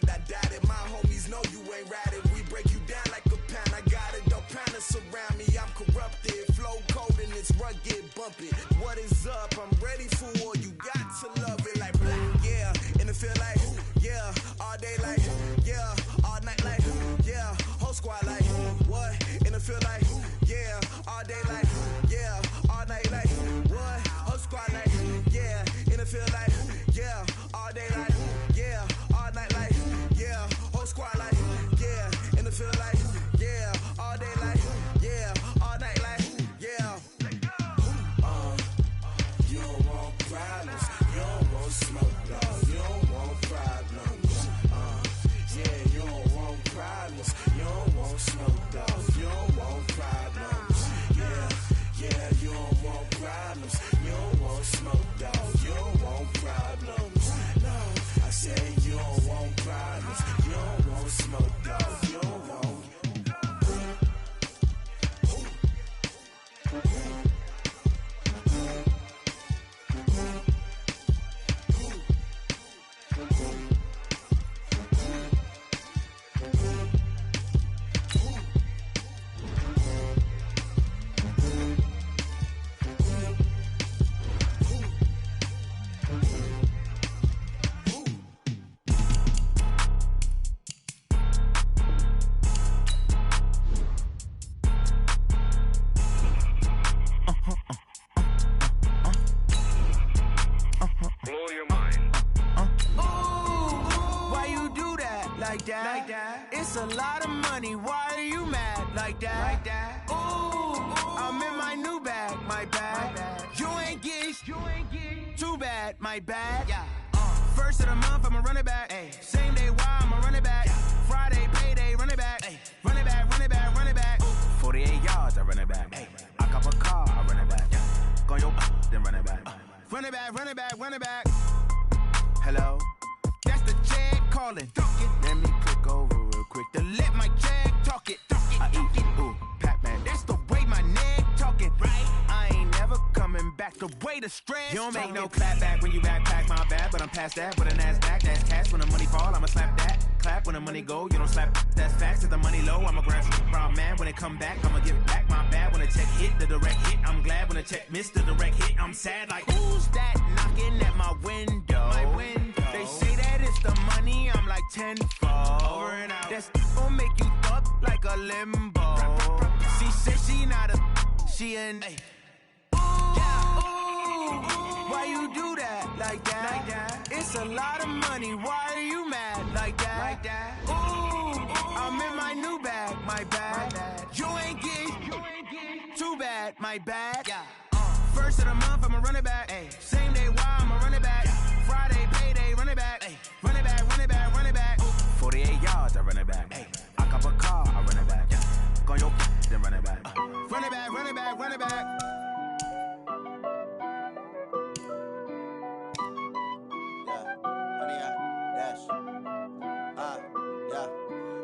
I doubt it. My homies know you ain't ratted. We break you down like a pound. I got it, don't pound it surround me. I'm corrupted, flow cold and it's rugged, bump it. What is up? I'm ready for war. You got to love it like yeah, and it feel like yeah, all day like yeah, all night like yeah, whole squad like what? And it feel like yeah, all day like yeah, all night like what? Whole squad like yeah, and it feel like yeah, all day like yeah, all night like yeah, whole squad like yeah, and it feel like yeah, all day like yeah, all night like yeah. You don't want problems, you don't want smoke, dog. You don't want problems. Yeah, you don't want problems, you don't want smoke, dog. You don't want problems. Yeah, you don't want problems, you don't want smoke, dog. You don't want problems. No, I say you don't want problems, you don't want smoke, dog. You don't want. It's a lot of money, why are you mad like that? Ooh, I'm in my new bag, my bad. You ain't get too bad, my bad. First of the month, I'ma run it back. Same day, why I'ma run it back. Friday, payday, run it back. run it back. I cop a car, I run it back. Go your then run it back. Run it back, run it back, run it back. Hello? That's the jag calling. Let me click over real quick to let my jag talk it. I eat it, ooh, Pac-Man. That's the way my neck talking. Right? I ain't never coming back. The way the stress. You don't make no clap back when you backpack, my bad. But I'm past that with a NASDAQ. That's cash when the money fall. I'ma slap that. Clap when the money go. You don't slap. That's facts. If the money low, I'ma grab some brown man. When it come back, I'ma give back my bad. When the check hit, the direct hit. I'm glad when the check missed the direct hit. I'm sad like who's that knocking at my window? My window. They say that it's the money. I'm like tenfold. Over and out. That's gon' make you up like a limbo. She said she not a. She an. Why you do that like that? It's a lot of money. Why are you mad like that? Ooh, I'm in my new bag, my bad. You ain't getting too bad, my bad. First of the month, I'ma run it back. Same day, why I'ma run it back. Friday, payday, run it back. Run it back, run it back, run it back. 48 yards, I run it back. I cop a car, I run it back. Go your then run it back. Run it back, run it back, run it back.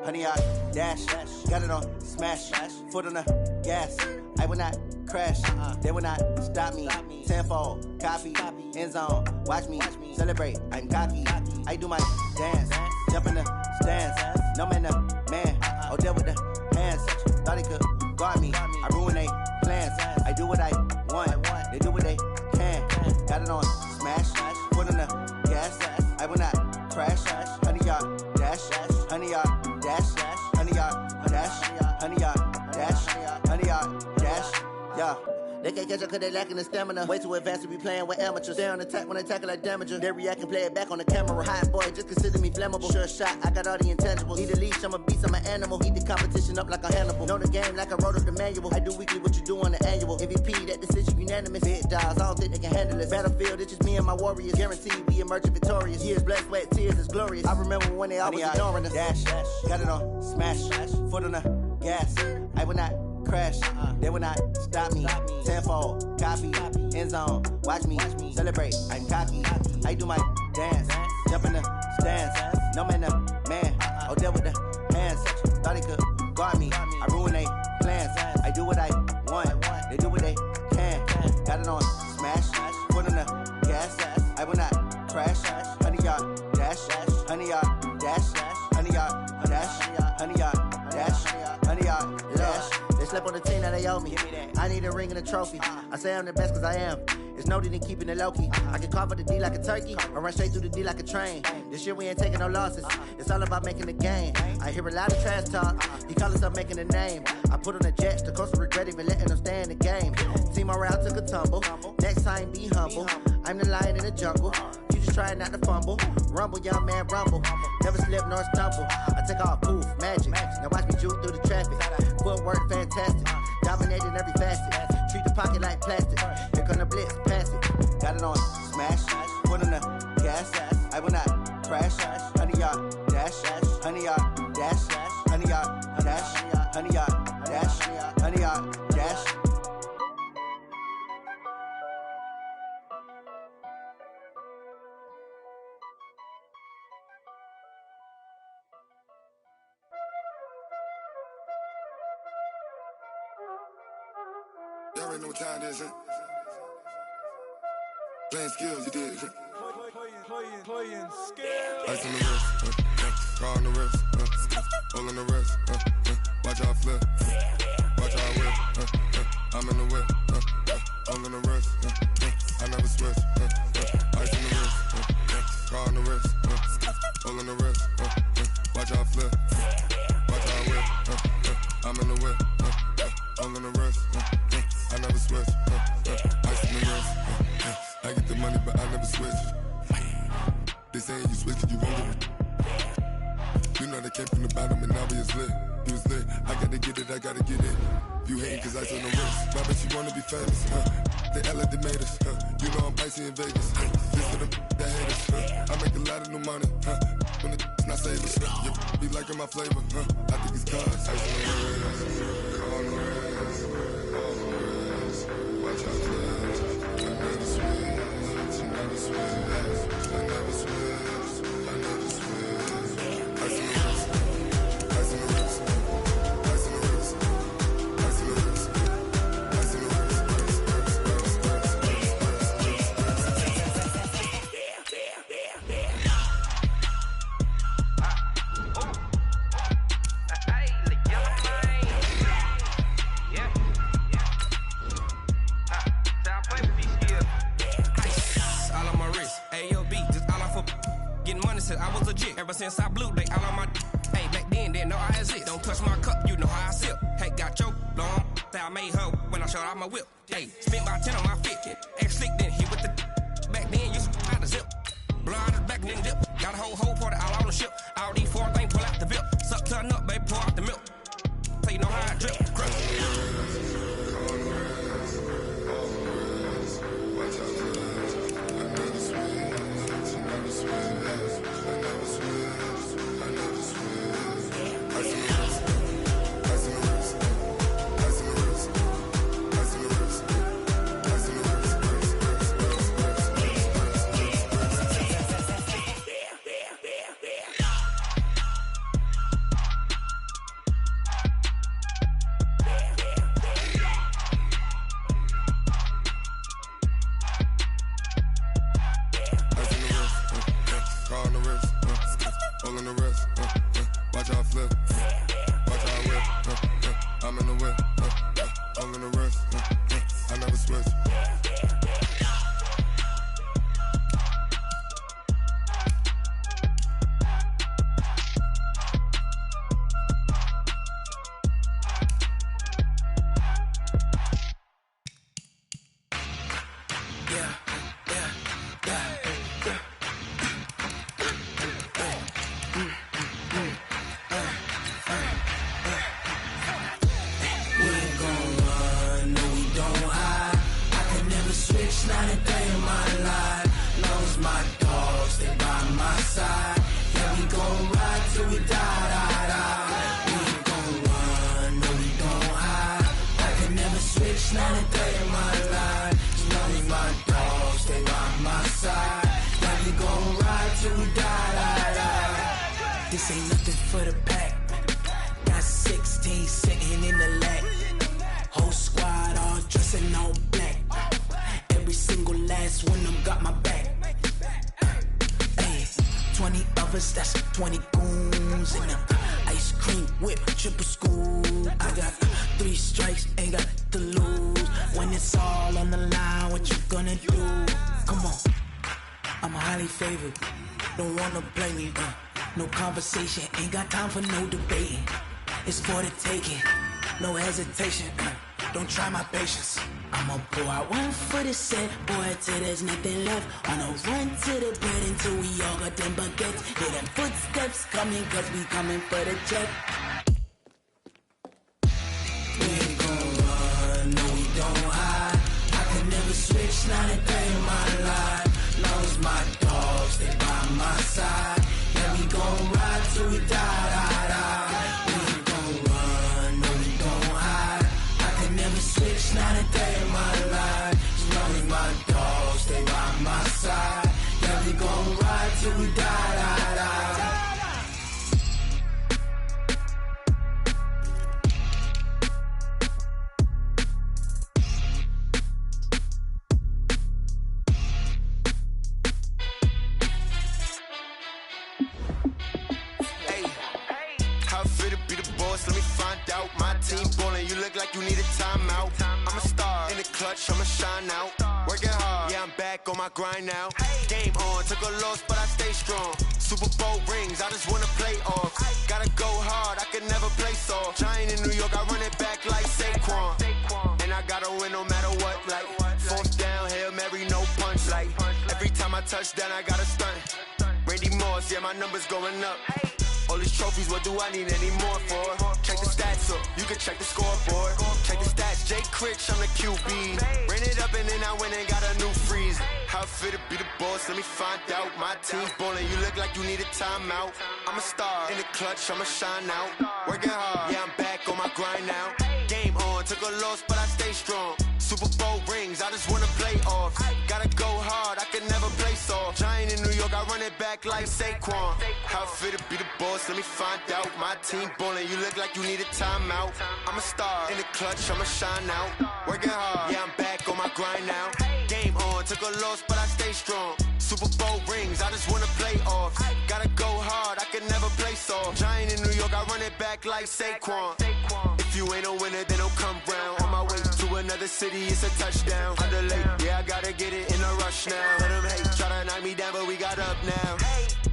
Honey, I dash, got it on smash, foot on the gas. I will not crash, they will not stop me. Tenfold, copy, end zone, watch me celebrate. I'm cocky, I do my dance, jump in the stands. No man, the man, oh deal with the hands. Thought he could guard me, I ruin they plans. I do what I want, they do what they can. Got it on smash, foot on the gas. I will not crash, honey, y'all dash, honey, y'all dash, honey, y'all dash, honey, y'all dash, honey, y'all dash, yeah. They can't catch up cause they lacking the stamina. Way too advanced to be playing with amateurs. Stay on attack when they tackle like damager. They react and play it back on the camera. Hot boy, just consider me flammable. Sure shot, I got all the intangibles. Need a leash, I'm a beast, I'm an animal. Eat the competition up like a Hannibal. Know the game like I wrote up the manual. I do weekly what you do on the annual. MVP, that decision unanimous. Big dogs, I don't think they can handle it. Battlefield, it's just me and my warriors. Guaranteed we emerge victorious. Years, blood, sweat, tears, it's glorious. I remember when they always ignoring us. Dash, got it on smash, foot on the gas. I will not crash, they will not stop me. Tenfold, copy, end zone, watch me celebrate. I'm cocky, I do my dance, jump in the stands. No man, the man, oh deal with the hands. Thought he could guard me, I ruin they plans. I do what I want, they do what they can. Got it on smash, foot on the gas. I will not crash, honey, y'all dash, honey, y'all dash, honey, y'all dash, honey, y'all dash, honey, y'all dash. They slept on the team that they owe me. I need a ring and a trophy. I say I'm the best cause I am. It's no need in keeping it low-key. I can carve up the D like a turkey or run straight through the D like a train. This year we ain't taking no losses. It's all about making the game. I hear a lot of trash talk. He call us up making a name. I put on the jets. The coast will regret even letting them stay in the game. Team morale took a tumble. Next time be humble. I'm the lion in the jungle. You just try not to fumble. Rumble, young man, rumble. Never slip nor stumble. I take off, poof, magic. Now watch me juke through the traffic. Footwork fantastic. Dominating every facet. Treat the pocket like plastic. Here come the blitz, pass it. Got it on smash, foot on the gas. I will not crash. Honey, y'all dash, honey, y'all dash, honey, y'all dash, honey, y'all dash, honey, y'all dash. Y'all already know what time it is, huh? Playing skills, you did. Playing skills. Ice on the wrist, car on the wrist, hole on the wrist, watch how I flip, watch how I whip, I'm in the whip, hole on the wrist, I never switch, ice on the wrist, car on the wrist, hole on the wrist, watch how I flip, watch how I whip, I'm in the whip, hole on the wrist, I never switch, ice on the wrist, I get the money but I never switch. They saying you switch it, you won't get it. You know they came from the bottom and now we is lit. You was lit, I gotta get it, I gotta get it. You hating cause ice on the wrist. Why bet you wanna be famous, They act like they made us, You know I'm icy in Vegas, This for the that hate us, I make a lot of new money, When the not save us, You be liking my flavor, I think it's cause ice on the wrist, car on the wrist, Ever since I blew, they all on my hey, back then, didn't know I exist. Don't touch my cup, you know how I sip. Hey, got your long, I made her when I showed out my whip. Hey, spent about 10 on my fit. Ex-slick, then hit with the back then, used to out the zip. Blow out the back, then dip. Got a whole party all on the ship. All these four things, pull out the VIP. Suck, turn up, baby, pour out the milk. So you know how I drip. This ain't nothing for the pack. Got 16 sitting in the lap. Whole squad all dressing all black. Every single last one of them got my back. Hey, 20 of us, that's 20 goons in the ice cream whip, triple scoop. I got 3 strikes, ain't got to lose. When it's all on the line, what you gonna do? Come on, I'm highly favored. Don't wanna play me, no conversation, ain't got time for no debating. It's for the taking, no hesitation. Don't try my patience. I'ma pour out one for the set, boy, till there's nothing left. I'ma run to the bread until we all got them baguettes. Hear them footsteps coming, cause we coming for the check. We ain't gon' run, no we don't hide. I can never switch, not a day in my life. Long as my dogs stay by my side. Yeah, we gon' ride till we die. We ain't gon' run, no we don't hide. I can never switch, not a day in my life. As long as my dogs stay by my side. Yeah, we gon' ride till we die. Let me find out. My team ballin', you look like you need a timeout. I'm a star in the clutch, I'ma shine out. Working hard, yeah, I'm back on my grind now. Game on, took a loss, but I stay strong. Super Bowl rings, I just wanna play off. Gotta go hard, I can never play soft. Giant in New York, I run it back like Saquon. And I gotta win no matter what, like 4th down, Hail Mary, no punch. Like every time I touch down, I gotta stunt. Randy Moss, yeah, my numbers going up. All these trophies, what do I need any more for? Check the stats up, you can check the scoreboard. Check the stats, Jay Critch, I'm the QB. Ran it up and then I went and got a new freeze. How fit to be the boss, let me find out. My team's ballin', you look like you need a timeout. I'm a star in the clutch, I'ma shine out. Working hard, yeah, I'm back on my grind now. Game on, took a loss, but I stay strong. Super Bowl rings, I just wanna play off. Gotta go hard, I can never play soft. Giant in New York, I run it back like Saquon. How fit to be the boss, let me find out. My team ballin', you look like you need a timeout. I'm a star, in the clutch, I'ma shine out. Working hard, yeah, I'm back on my grind now. Game on, took a loss, but I stay strong. Super Bowl rings, I just wanna play off. Gotta go hard, I can never play soft. Giant in New York, I run it back like Saquon. If you ain't a winner, then don't come round. On my way to another city, it's a touchdown. Under late, yeah, I gotta get it in a rush now. Let them hate, try to knock me down, but we got up now.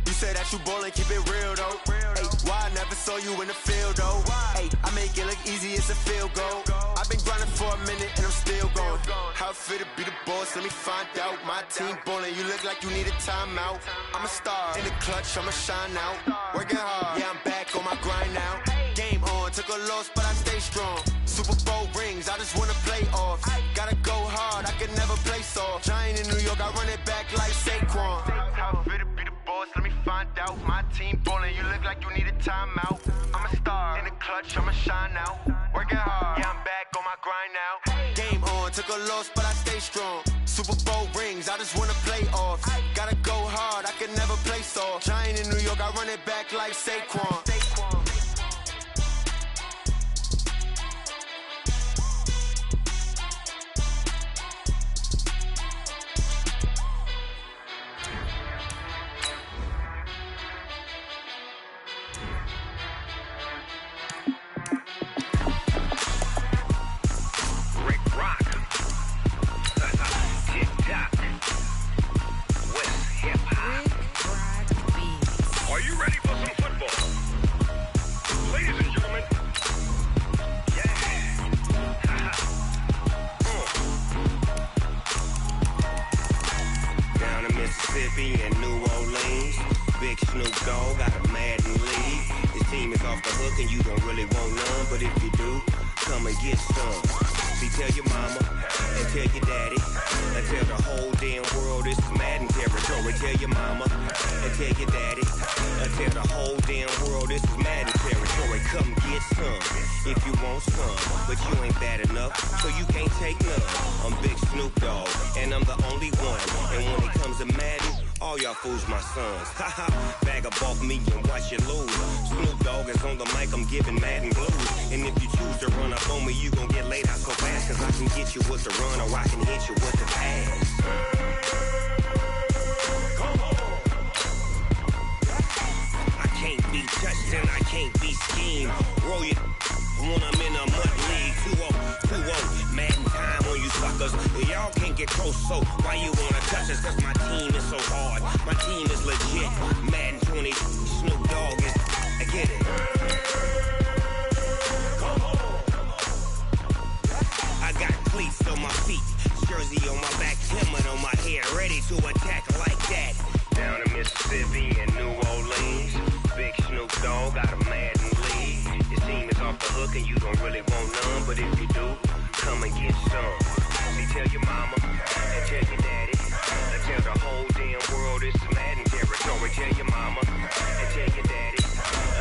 You say that you ballin', keep it real though. Hey, why I never saw you in the field though? Hey, I make it look easy, it's a field goal. I've been grinding for a minute and I'm still going. How fit to be the boss, let me find out. My team ballin', you look like you need a timeout. I'm a star, in the clutch, I'ma shine out. Working hard, yeah, I'm back on my grind now. Game on, took a loss, but I stay strong. Super Bowl rings, I just wanna play off. Gotta go hard, I can never play soft. Giant in New York, I run it back like Saquon. How fit to be the boss, let me find out. My team ballin', you look like you need a timeout. I'm a star, in the clutch, I'ma shine out. Working hard, yeah, I'm back on my grind now. Game on, took a loss, but I stay strong. Super Bowl rings, I just wanna play off. Gotta go hard, I can never play soft. Giant in New York, I run it back like Saquon. Fools my sons. Haha, bag up off me and watch you lose. Snoop Dogg is on the mic, I'm giving Madden blues. And if you choose to run up on me, you gon' get laid out so fast. Cause I can get you with the run or I can hit you with the pass. Come on. I can't be touched and I can't be schemed. Roll you when I'm in a mud league. 2-0, Madden time on you suckers. Y'all can't get close, so why you wanna touch us? Cause my team is so hard. My team is legit. Madden 20, Snoop Dogg is. I get it. Come on. I got cleats on my feet, jersey on my back, helmet on my head, ready to attack like that. Down in Mississippi and New Orleans, big Snoop Dogg got a Madden lead. Your team is off the hook and you don't really want none, but if you do, come and get some. See, tell your mama and tell your daddy. Tell the whole damn world this is Madden territory. Tell your mama and tell your daddy.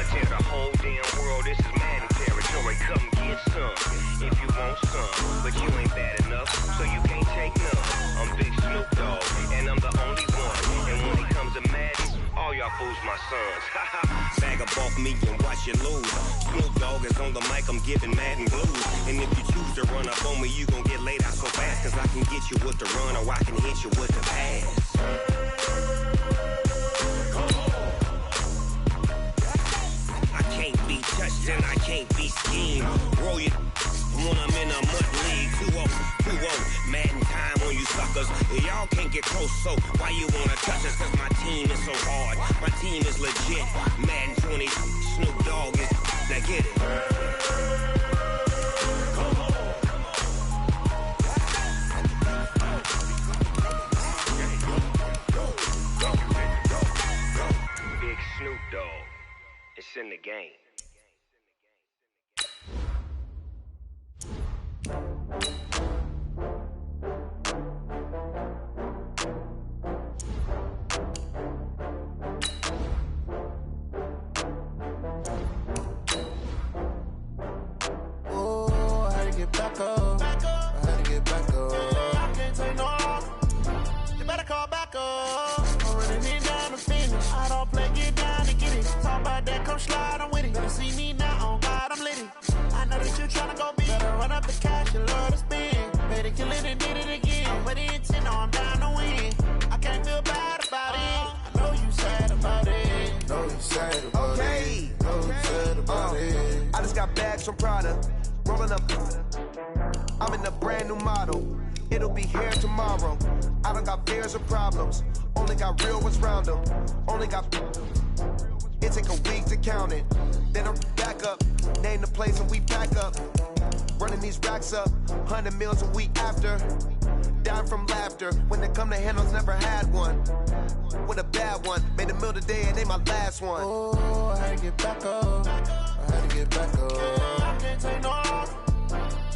Tell the whole damn world this is Madden territory. Come get some if you want some, but you ain't bad enough, so you can't take none. I'm Big Snoop Dogg, and I'm the only one. And when it comes to Madden, all y'all fools my sons. Bag up off me and watch you lose. Snoop Dogg is on the mic, I'm giving Madden blues. And if you choose to run up on me, you gon' get laid out so fast. Cause I can get you with the run or I can hit you with the pass. I can't be touched and I can't be schemed. Roll you when I'm in a mud league. 2-0, Madden time on you suckers. Y'all can't get close, so why you wanna touch us? Cause my team is so hard. My team is legit. Madden 20, Snoop Dogg is. Now get it. Come on. Big Snoop Dogg. It's in the game. come slide, I'm with it. Better see me now, on God, I'm litty. I know that you tryna go big. Better run up the cash and love to spend. Better kill it and did it again. I'm with the intent, no, I'm down to win. I can't feel bad about it. I know you sad about it. Know you sad about it. Know you sad about it. I just got bags from Prada. Rolling up. I'm in a brand new model. It'll be here tomorrow. I don't got fears or problems. Only got real ones round them. Only got. It take a week to count it. Then I'm back up. Name the place and we back up. Running these racks up. 100 meals a week after. Dying from laughter. When they come to handles, never had one. With a bad one. Made a meal today and they my last one. Oh, I had to get back up. I had to get back up. I can't take no loss.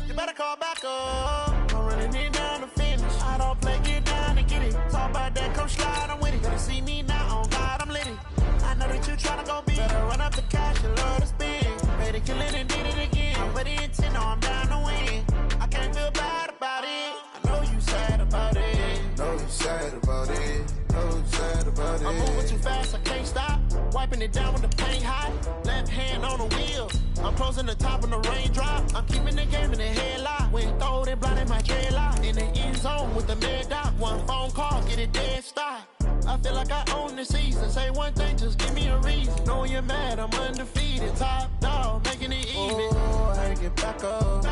You better call back up. I'm running it down to finish. I don't play, get down to get it. Talk about that, come slide, I'm with it. Better see me now, on God, I'm litty. I know that you tryna go big. Better run up the cash and love to spend. Better kill it and did it again. I'm with the intent, no, I'm down to win. I can't feel bad about it. I know you sad about it. Know you sad about it. Know you sad about it. I'm moving too fast, I can't stop. Wiping it down with the paint hot. Left hand on the wheel. I'm closing the top of the raindrop. I'm keeping the game in the headlock. When throw it, blinding my dreadlock. In the end zone with the mad dot. One phone call, get it dead stop. I feel like I own the season. Say one thing, just give me a reason. Knowing you're mad, I'm undefeated. Top dog, making it even. Oh, I had to get back up. I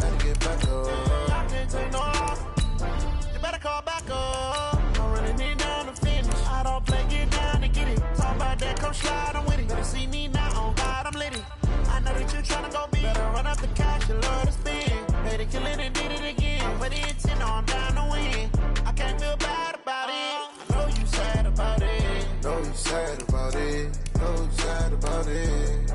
had to get back up. I can't take no loss. You better call back up. I'm running it down to finish. I don't play, get down to get it. Talk about that, come slide, I'm with it. Better see me now, on God, I'm litty. I know that you tryna go big. Better run up the cash and love to spend. Better kill it and did it again. With the intent, no, I'm down to win. I can't feel bad about it. I know you sad about it. Know you sad about it. Know you sad about it.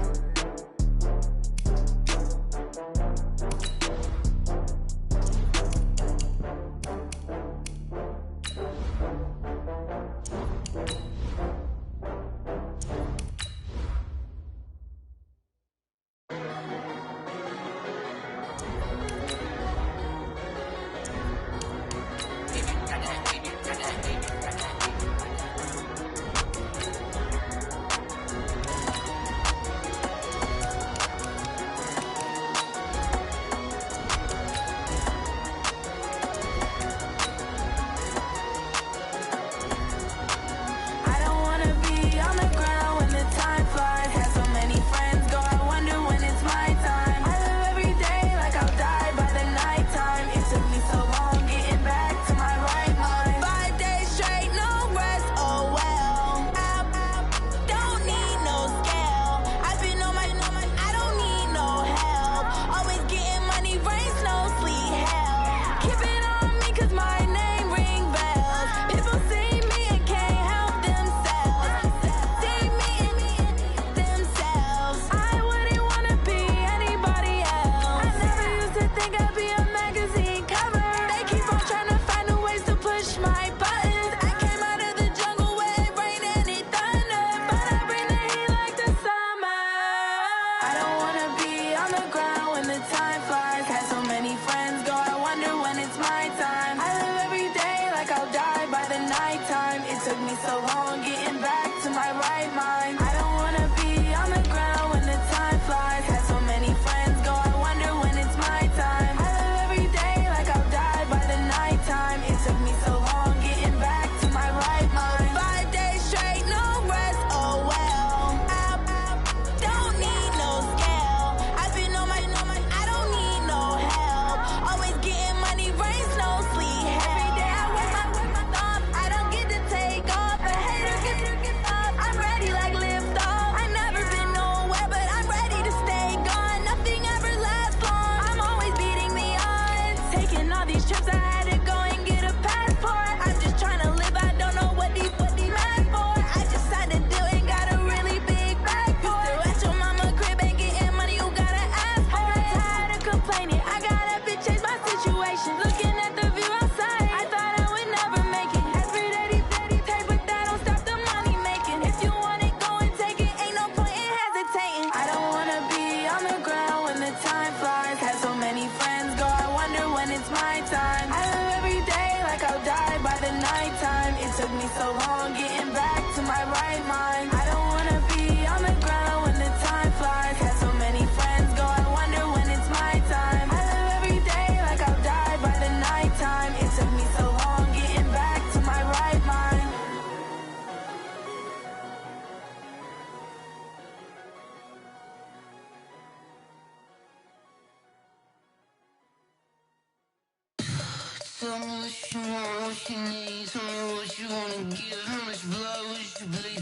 Tell me what you want, what you need. Tell me what you wanna give. How much blood would you bleed?